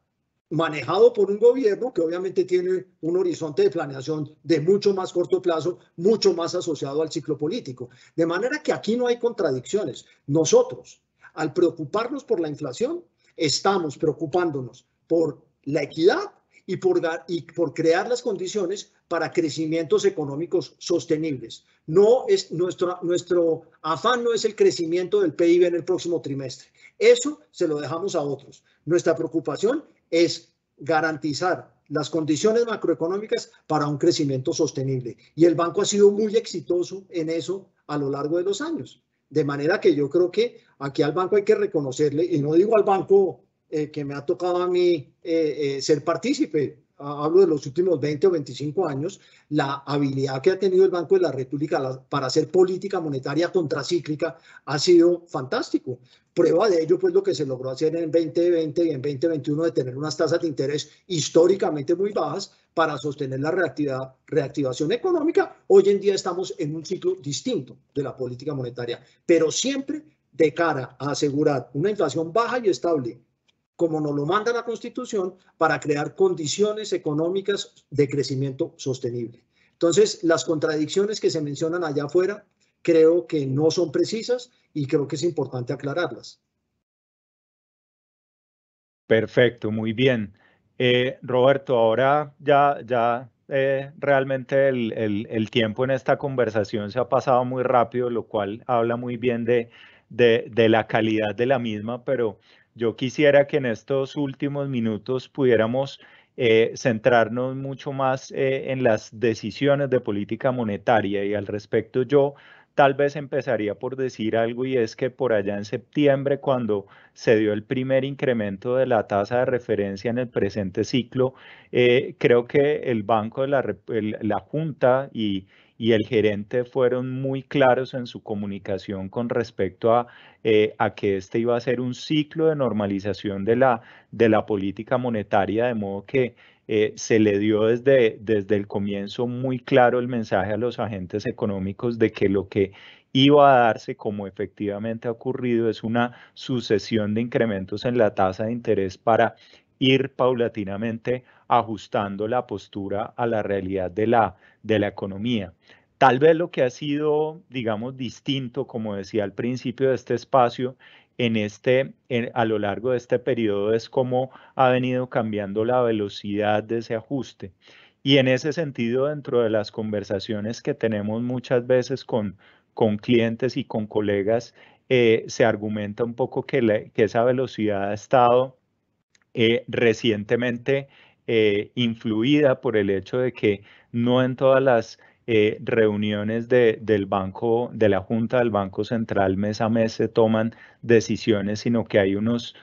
manejado por un gobierno que obviamente tiene un horizonte de planeación de mucho más corto plazo, mucho más asociado al ciclo político. De manera que aquí no hay contradicciones. Nosotros, al preocuparnos por la inflación, estamos preocupándonos por la equidad y por crear las condiciones para crecimientos económicos sostenibles. No es nuestro afán no es el crecimiento del PIB en el próximo trimestre. Eso se lo dejamos a otros. Nuestra preocupación es garantizar las condiciones macroeconómicas para un crecimiento sostenible. Y el banco ha sido muy exitoso en eso a lo largo de los años. De manera que yo creo que aquí al banco hay que reconocerle, y no digo al banco que me ha tocado a mí ser partícipe, hablo de los últimos 20 o 25 años, la habilidad que ha tenido el Banco de la República para hacer política monetaria contracíclica ha sido fantástico. Prueba de ello, pues, lo que se logró hacer en 2020 y en 2021 de tener unas tasas de interés históricamente muy bajas para sostener la reactivación económica. Hoy en día estamos en un ciclo distinto de la política monetaria, pero siempre de cara a asegurar una inflación baja y estable, como nos lo manda la Constitución, para crear condiciones económicas de crecimiento sostenible. Entonces, las contradicciones que se mencionan allá afuera creo que no son precisas y creo que es importante aclararlas. Perfecto, muy bien. Roberto, ahora ya realmente el tiempo en esta conversación se ha pasado muy rápido, lo cual habla muy bien de la calidad de la misma, pero yo quisiera que en estos últimos minutos pudiéramos centrarnos mucho más en las decisiones de política monetaria, y al respecto yo tal vez empezaría por decir algo, y es que por allá en septiembre, cuando se dio el primer incremento de la tasa de referencia en el presente ciclo, creo que el Banco de la Junta y el gerente fueron muy claros en su comunicación con respecto a que este iba a ser un ciclo de normalización de la política monetaria, de modo que se le dio desde el comienzo muy claro el mensaje a los agentes económicos de que lo que iba a darse, como efectivamente ha ocurrido, es una sucesión de incrementos en la tasa de interés para ir paulatinamente ajustando la postura a la realidad de la economía. Tal vez lo que ha sido, digamos, distinto, como decía al principio de este espacio, a lo largo de este periodo, es cómo ha venido cambiando la velocidad de ese ajuste. Y en ese sentido, dentro de las conversaciones que tenemos muchas veces con clientes y con colegas, se argumenta un poco que esa velocidad ha estado recientemente influida por el hecho de que no en todas las reuniones del banco, de la Junta del Banco Central mes a mes se toman decisiones, sino que hay unos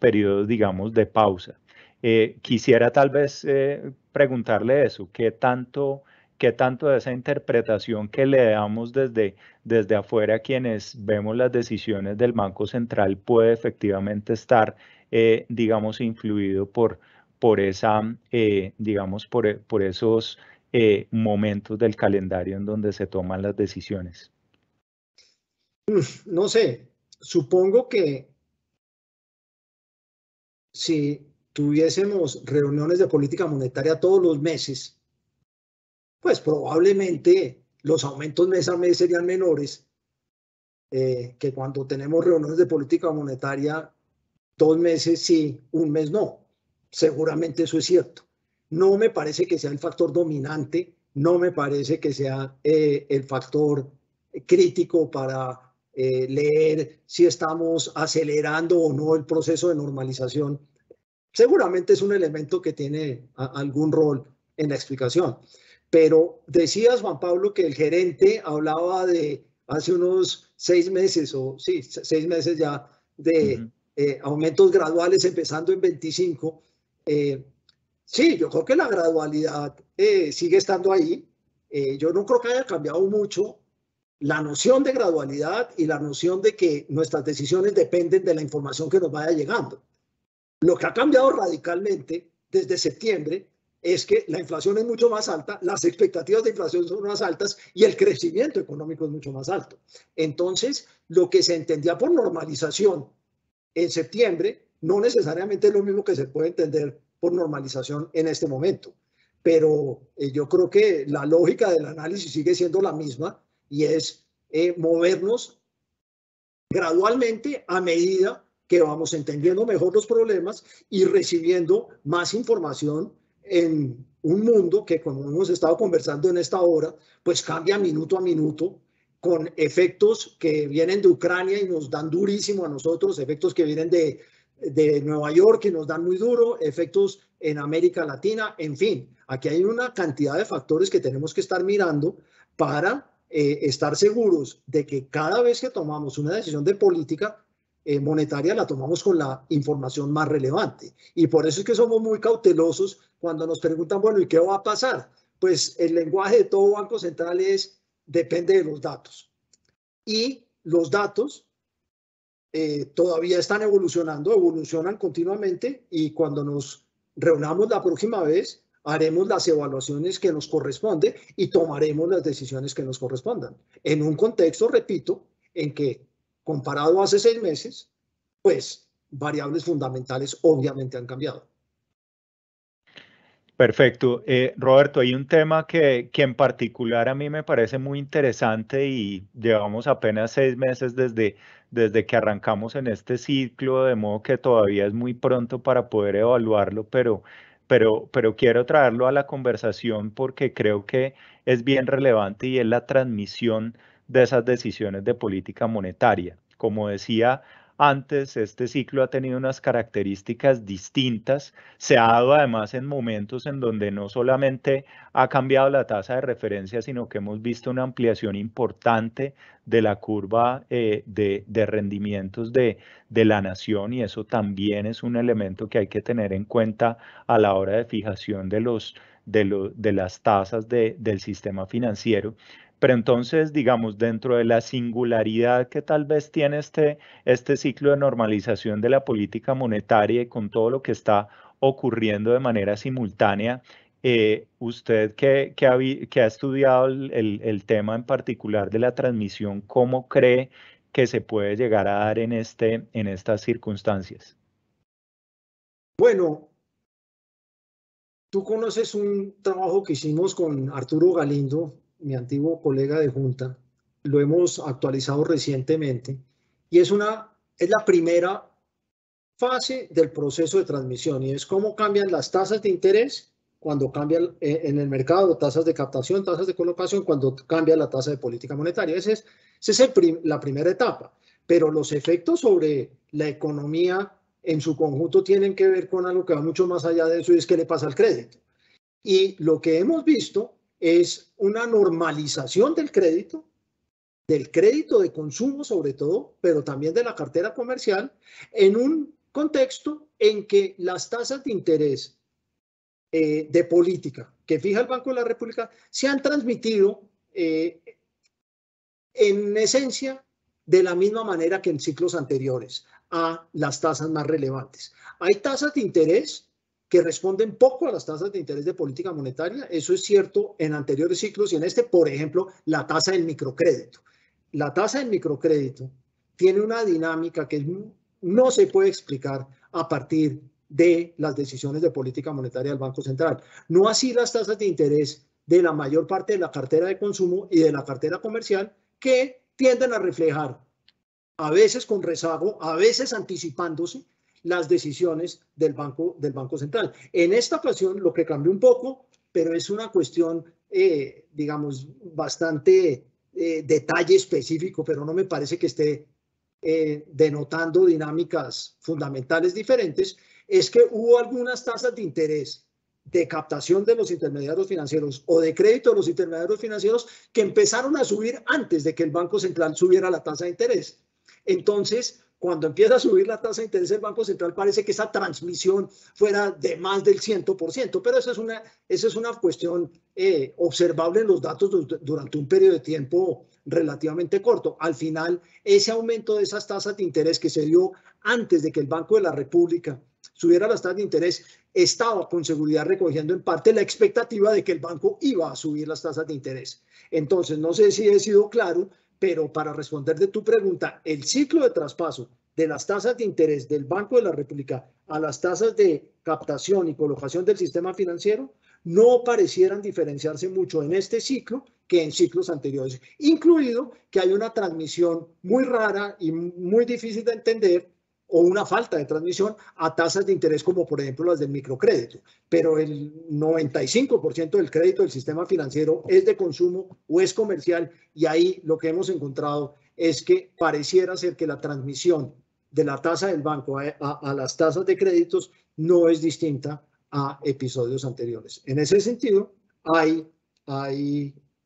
periodos, digamos, de pausa. Quisiera tal vez preguntarle eso, ¿qué tanto de esa interpretación que le damos desde afuera, quienes vemos las decisiones del Banco Central, puede efectivamente estar digamos, influido por esos momentos del calendario en donde se toman las decisiones? No sé, supongo que si tuviésemos reuniones de política monetaria todos los meses, pues probablemente los aumentos mes a mes serían menores que cuando tenemos reuniones de política monetaria 2 meses sí, 1 mes no. Seguramente eso es cierto. No me parece que sea el factor dominante, no me parece que sea el factor crítico para leer si estamos acelerando o no el proceso de normalización. Seguramente es un elemento que tiene algún rol en la explicación. Pero decías, Juan Pablo, que el gerente hablaba de hace unos 6 meses, o sí, 6 meses ya, de aumentos graduales empezando en 25. Sí, yo creo que la gradualidad sigue estando ahí. Yo no creo que haya cambiado mucho la noción de gradualidad y la noción de que nuestras decisiones dependen de la información que nos vaya llegando. Lo que ha cambiado radicalmente desde septiembre es que la inflación es mucho más alta, las expectativas de inflación son más altas y el crecimiento económico es mucho más alto. Entonces, lo que se entendía por normalización en septiembre no necesariamente es lo mismo que se puede entender por normalización en este momento. Pero yo creo que la lógica del análisis sigue siendo la misma y es movernos gradualmente a medida que vamos entendiendo mejor los problemas y recibiendo más información en un mundo que, como hemos estado conversando en esta hora, pues cambia minuto a minuto, con efectos que vienen de Ucrania y nos dan durísimo a nosotros, efectos que vienen de Nueva York y nos dan muy duro, efectos en América Latina, en fin, aquí hay una cantidad de factores que tenemos que estar mirando para estar seguros de que cada vez que tomamos una decisión de política monetaria la tomamos con la información más relevante. Y por eso es que somos muy cautelosos cuando nos preguntan, bueno, ¿y qué va a pasar? Pues el lenguaje de todo banco central depende de los datos. Y los datos todavía están evolucionan continuamente, y cuando nos reunamos la próxima vez, haremos las evaluaciones que nos corresponde y tomaremos las decisiones que nos correspondan. En un contexto, repito, en que comparado a hace 6 meses, pues variables fundamentales obviamente han cambiado. Perfecto. Roberto, hay un tema que en particular a mí me parece muy interesante y llevamos apenas 6 meses desde que arrancamos en este ciclo, de modo que todavía es muy pronto para poder evaluarlo, pero quiero traerlo a la conversación porque creo que es bien relevante, y es la transmisión de esas decisiones de política monetaria. Como decía antes, este ciclo ha tenido unas características distintas. Se ha dado además en momentos en donde no solamente ha cambiado la tasa de referencia, sino que hemos visto una ampliación importante de la curva de rendimientos de la nación, y eso también es un elemento que hay que tener en cuenta a la hora de fijación de las tasas del sistema financiero. Pero entonces, digamos, dentro de la singularidad que tal vez tiene este ciclo de normalización de la política monetaria, y con todo lo que está ocurriendo de manera simultánea, usted que ha estudiado el tema en particular de la transmisión, ¿cómo cree que se puede llegar a dar en estas circunstancias? Bueno, tú conoces un trabajo que hicimos con Arturo Galindo, mi antiguo colega de Junta. Lo hemos actualizado recientemente, y es la primera fase del proceso de transmisión, y es cómo cambian las tasas de interés cuando cambian en el mercado, tasas de captación, tasas de colocación, cuando cambia la tasa de política monetaria. Esa es la primera etapa, pero los efectos sobre la economía en su conjunto tienen que ver con algo que va mucho más allá de eso, y es qué le pasa al crédito. Y lo que hemos visto es una normalización del crédito de consumo sobre todo, pero también de la cartera comercial, en un contexto en que las tasas de interés de política que fija el Banco de la República se han transmitido en esencia de la misma manera que en ciclos anteriores a las tasas más relevantes. Hay tasas de interés que responden poco a las tasas de interés de política monetaria. Eso es cierto en anteriores ciclos, y en este, por ejemplo, la tasa del microcrédito. La tasa del microcrédito tiene una dinámica que no se puede explicar a partir de las decisiones de política monetaria del Banco Central. No así las tasas de interés de la mayor parte de la cartera de consumo y de la cartera comercial, que tienden a reflejar, a veces con rezago, a veces anticipándose, las decisiones del Banco Central. En esta ocasión lo que cambió un poco, pero es una cuestión, digamos, bastante detalle específico, pero no me parece que esté denotando dinámicas fundamentales diferentes, es que hubo algunas tasas de interés de captación de los intermediarios financieros o de crédito de los intermediarios financieros que empezaron a subir antes de que el Banco Central subiera la tasa de interés. Entonces, cuando empieza a subir la tasa de interés del Banco Central, parece que esa transmisión fuera de más del 100%, pero esa es una cuestión observable en los datos durante un periodo de tiempo relativamente corto. Al final, ese aumento de esas tasas de interés que se dio antes de que el Banco de la República subiera las tasas de interés, estaba con seguridad recogiendo en parte la expectativa de que el banco iba a subir las tasas de interés. Entonces, no sé si he sido claro, pero para responder de tu pregunta, el ciclo de traspaso de las tasas de interés del Banco de la República a las tasas de captación y colocación del sistema financiero no parecieran diferenciarse mucho en este ciclo que en ciclos anteriores, incluido que hay una transmisión muy rara y muy difícil de entender, o una falta de transmisión a tasas de interés como por ejemplo las del microcrédito, pero el 95% del crédito del sistema financiero es de consumo o es comercial, y ahí lo que hemos encontrado es que pareciera ser que la transmisión de la tasa del banco a las tasas de créditos no es distinta a episodios anteriores. En ese sentido, hay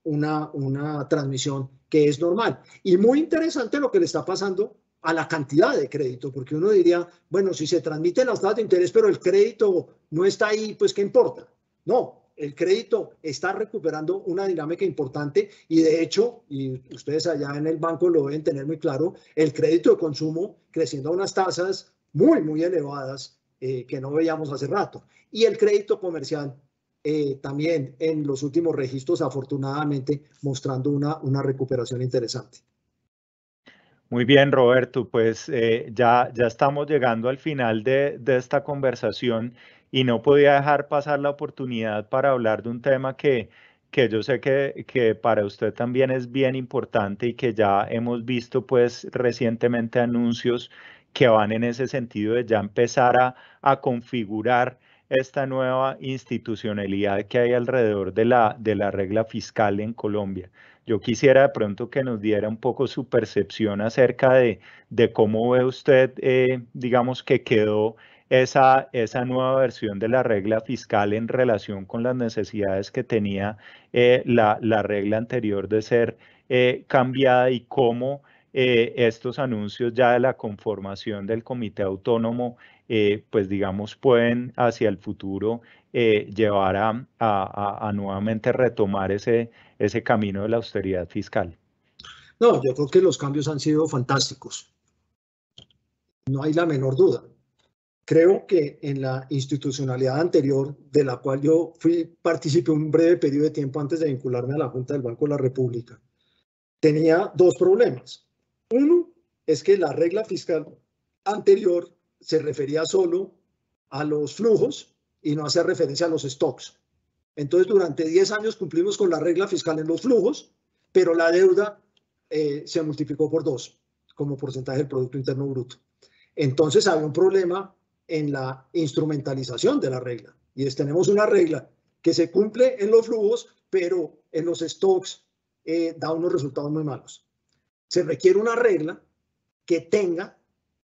una transmisión que es normal. Y muy interesante lo que le está pasando a la cantidad de crédito, porque uno diría, bueno, si se transmiten las tasas de interés, pero el crédito no está ahí, pues ¿qué importa? No, el crédito está recuperando una dinámica importante y de hecho, y ustedes allá en el banco lo deben tener muy claro, el crédito de consumo creciendo a unas tasas muy, muy elevadas que no veíamos hace rato. Y el crédito comercial también en los últimos registros, afortunadamente, mostrando una recuperación interesante. Muy bien, Roberto, pues ya estamos llegando al final de esta conversación y no podía dejar pasar la oportunidad para hablar de un tema que yo sé que para usted también es bien importante y que ya hemos visto pues recientemente anuncios que van en ese sentido de ya empezar a configurar esta nueva institucionalidad que hay alrededor de la regla fiscal en Colombia. Yo quisiera de pronto que nos diera un poco su percepción acerca de cómo ve usted, digamos, que quedó esa nueva versión de la regla fiscal en relación con las necesidades que tenía la regla anterior de ser cambiada y cómo estos anuncios ya de la conformación del comité autónomo, pues digamos, pueden hacia el futuro llevar a nuevamente retomar ese camino de la austeridad fiscal. No, yo creo que los cambios han sido fantásticos. No hay la menor duda. Creo que en la institucionalidad anterior, de la cual yo participé un breve periodo de tiempo antes de vincularme a la Junta del Banco de la República, tenía dos problemas. Uno es que la regla fiscal anterior se refería solo a los flujos y no hacía referencia a los stocks. Entonces, durante 10 años cumplimos con la regla fiscal en los flujos, pero la deuda se multiplicó por 2 como porcentaje del Producto Interno Bruto. Entonces, había un problema en la instrumentalización de la regla. Y tenemos una regla que se cumple en los flujos, pero en los stocks da unos resultados muy malos. Se requiere una regla que tenga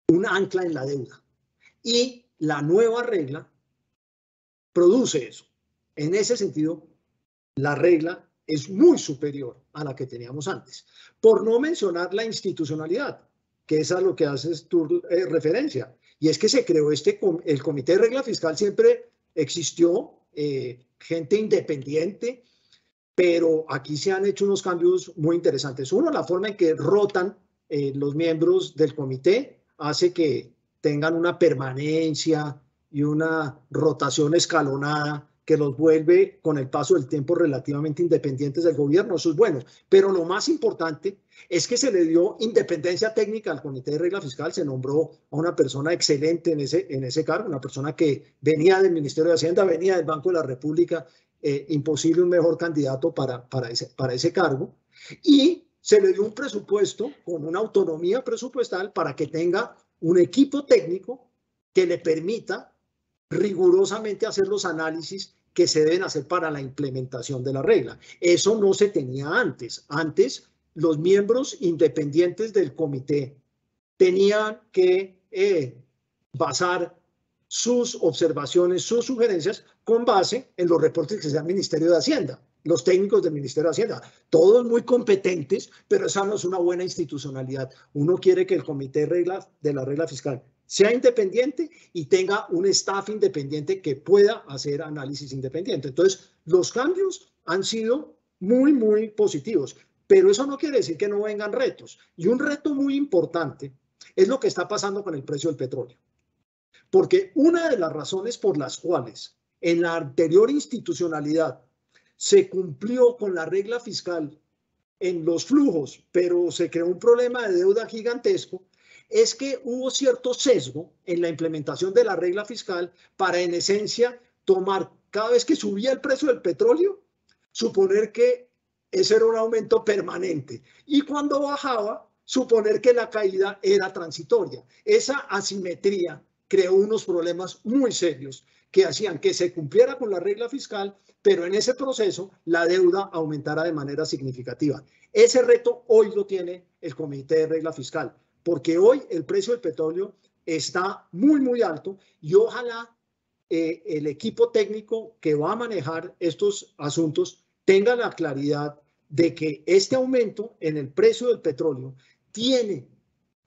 un ancla en la deuda. Y la nueva regla produce eso. En ese sentido, la regla es muy superior a la que teníamos antes. Por no mencionar la institucionalidad, que es a lo que haces tu referencia. Y es que se creó el Comité de Regla Fiscal, siempre existió, gente independiente, pero aquí se han hecho unos cambios muy interesantes. Uno, la forma en que rotan los miembros del comité hace que tengan una permanencia y una rotación escalonada que los vuelve con el paso del tiempo relativamente independientes del gobierno. Eso es bueno, pero lo más importante es que se le dio independencia técnica al Comité de Regla Fiscal, se nombró a una persona excelente en ese cargo, una persona que venía del Ministerio de Hacienda, venía del Banco de la República, imposible un mejor candidato para ese cargo, y se le dio un presupuesto con una autonomía presupuestal para que tenga un equipo técnico que le permita rigurosamente hacer los análisis que se deben hacer para la implementación de la regla. Eso no se tenía antes. Antes, los miembros independientes del comité tenían que basar sus observaciones, sus sugerencias, con base en los reportes que se da al Ministerio de Hacienda, los técnicos del Ministerio de Hacienda, todos muy competentes, pero esa no es una buena institucionalidad. Uno quiere que el comité de la regla fiscal sea independiente y tenga un staff independiente que pueda hacer análisis independiente. Entonces, los cambios han sido muy, muy positivos, pero eso no quiere decir que no vengan retos. Y un reto muy importante es lo que está pasando con el precio del petróleo. Porque una de las razones por las cuales en la anterior institucionalidad se cumplió con la regla fiscal en los flujos, pero se creó un problema de deuda gigantesco, es que hubo cierto sesgo en la implementación de la regla fiscal para, en esencia, tomar cada vez que subía el precio del petróleo, suponer que ese era un aumento permanente. Y cuando bajaba, suponer que la caída era transitoria. Esa asimetría creó unos problemas muy serios que hacían que se cumpliera con la regla fiscal, pero en ese proceso la deuda aumentara de manera significativa. Ese reto hoy lo tiene el Comité de Regla Fiscal, porque hoy el precio del petróleo está muy, muy alto y ojalá el equipo técnico que va a manejar estos asuntos tenga la claridad de que este aumento en el precio del petróleo tiene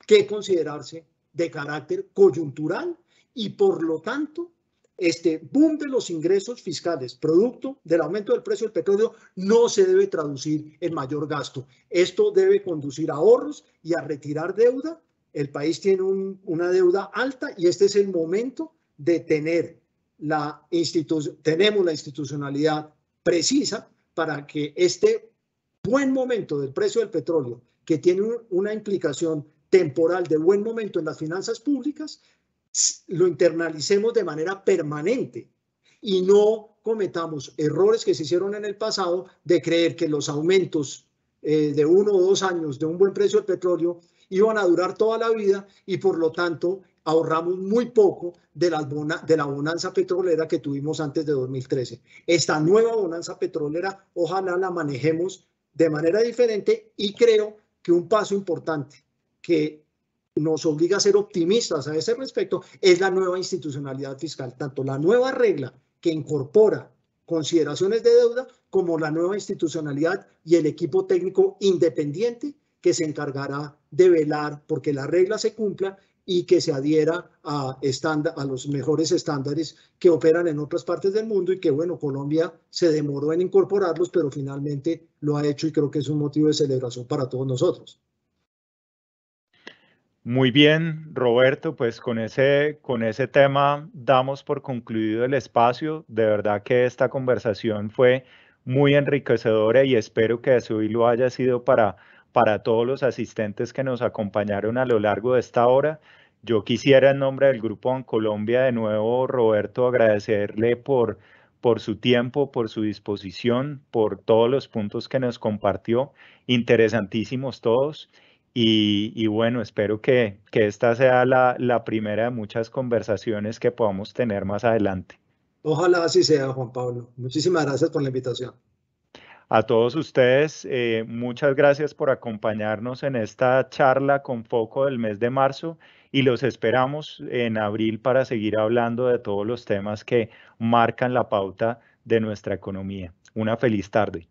que considerarse de carácter coyuntural y por lo tanto este boom de los ingresos fiscales producto del aumento del precio del petróleo no se debe traducir en mayor gasto. Esto debe conducir a ahorros y a retirar deuda. El país tiene una deuda alta y este es el momento de tener tenemos la institucionalidad precisa para que este buen momento del precio del petróleo, que tiene una implicación temporal de buen momento en las finanzas públicas, lo internalicemos de manera permanente y no cometamos errores que se hicieron en el pasado de creer que los aumentos de 1 o 2 años de un buen precio del petróleo iban a durar toda la vida y por lo tanto ahorramos muy poco de la bonanza petrolera que tuvimos antes de 2013. Esta nueva bonanza petrolera, ojalá la manejemos de manera diferente y creo que un paso importante que nos obliga a ser optimistas a ese respecto es la nueva institucionalidad fiscal, tanto la nueva regla que incorpora consideraciones de deuda como la nueva institucionalidad y el equipo técnico independiente que se encargará de velar porque la regla se cumpla y que se adhiera a los mejores estándares que operan en otras partes del mundo y que, bueno, Colombia se demoró en incorporarlos, pero finalmente lo ha hecho y creo que es un motivo de celebración para todos nosotros. Muy bien, Roberto, pues con ese tema damos por concluido el espacio. De verdad que esta conversación fue muy enriquecedora y espero que así lo haya sido para todos los asistentes que nos acompañaron a lo largo de esta hora. Yo quisiera en nombre del Grupo Bancolombia de nuevo, Roberto, agradecerle por su tiempo, por su disposición, por todos los puntos que nos compartió, interesantísimos todos. Y bueno, espero que esta sea la primera de muchas conversaciones que podamos tener más adelante. Ojalá así sea, Juan Pablo. Muchísimas gracias por la invitación. A todos ustedes, muchas gracias por acompañarnos en esta charla con foco del mes de marzo y los esperamos en abril para seguir hablando de todos los temas que marcan la pauta de nuestra economía. Una feliz tarde.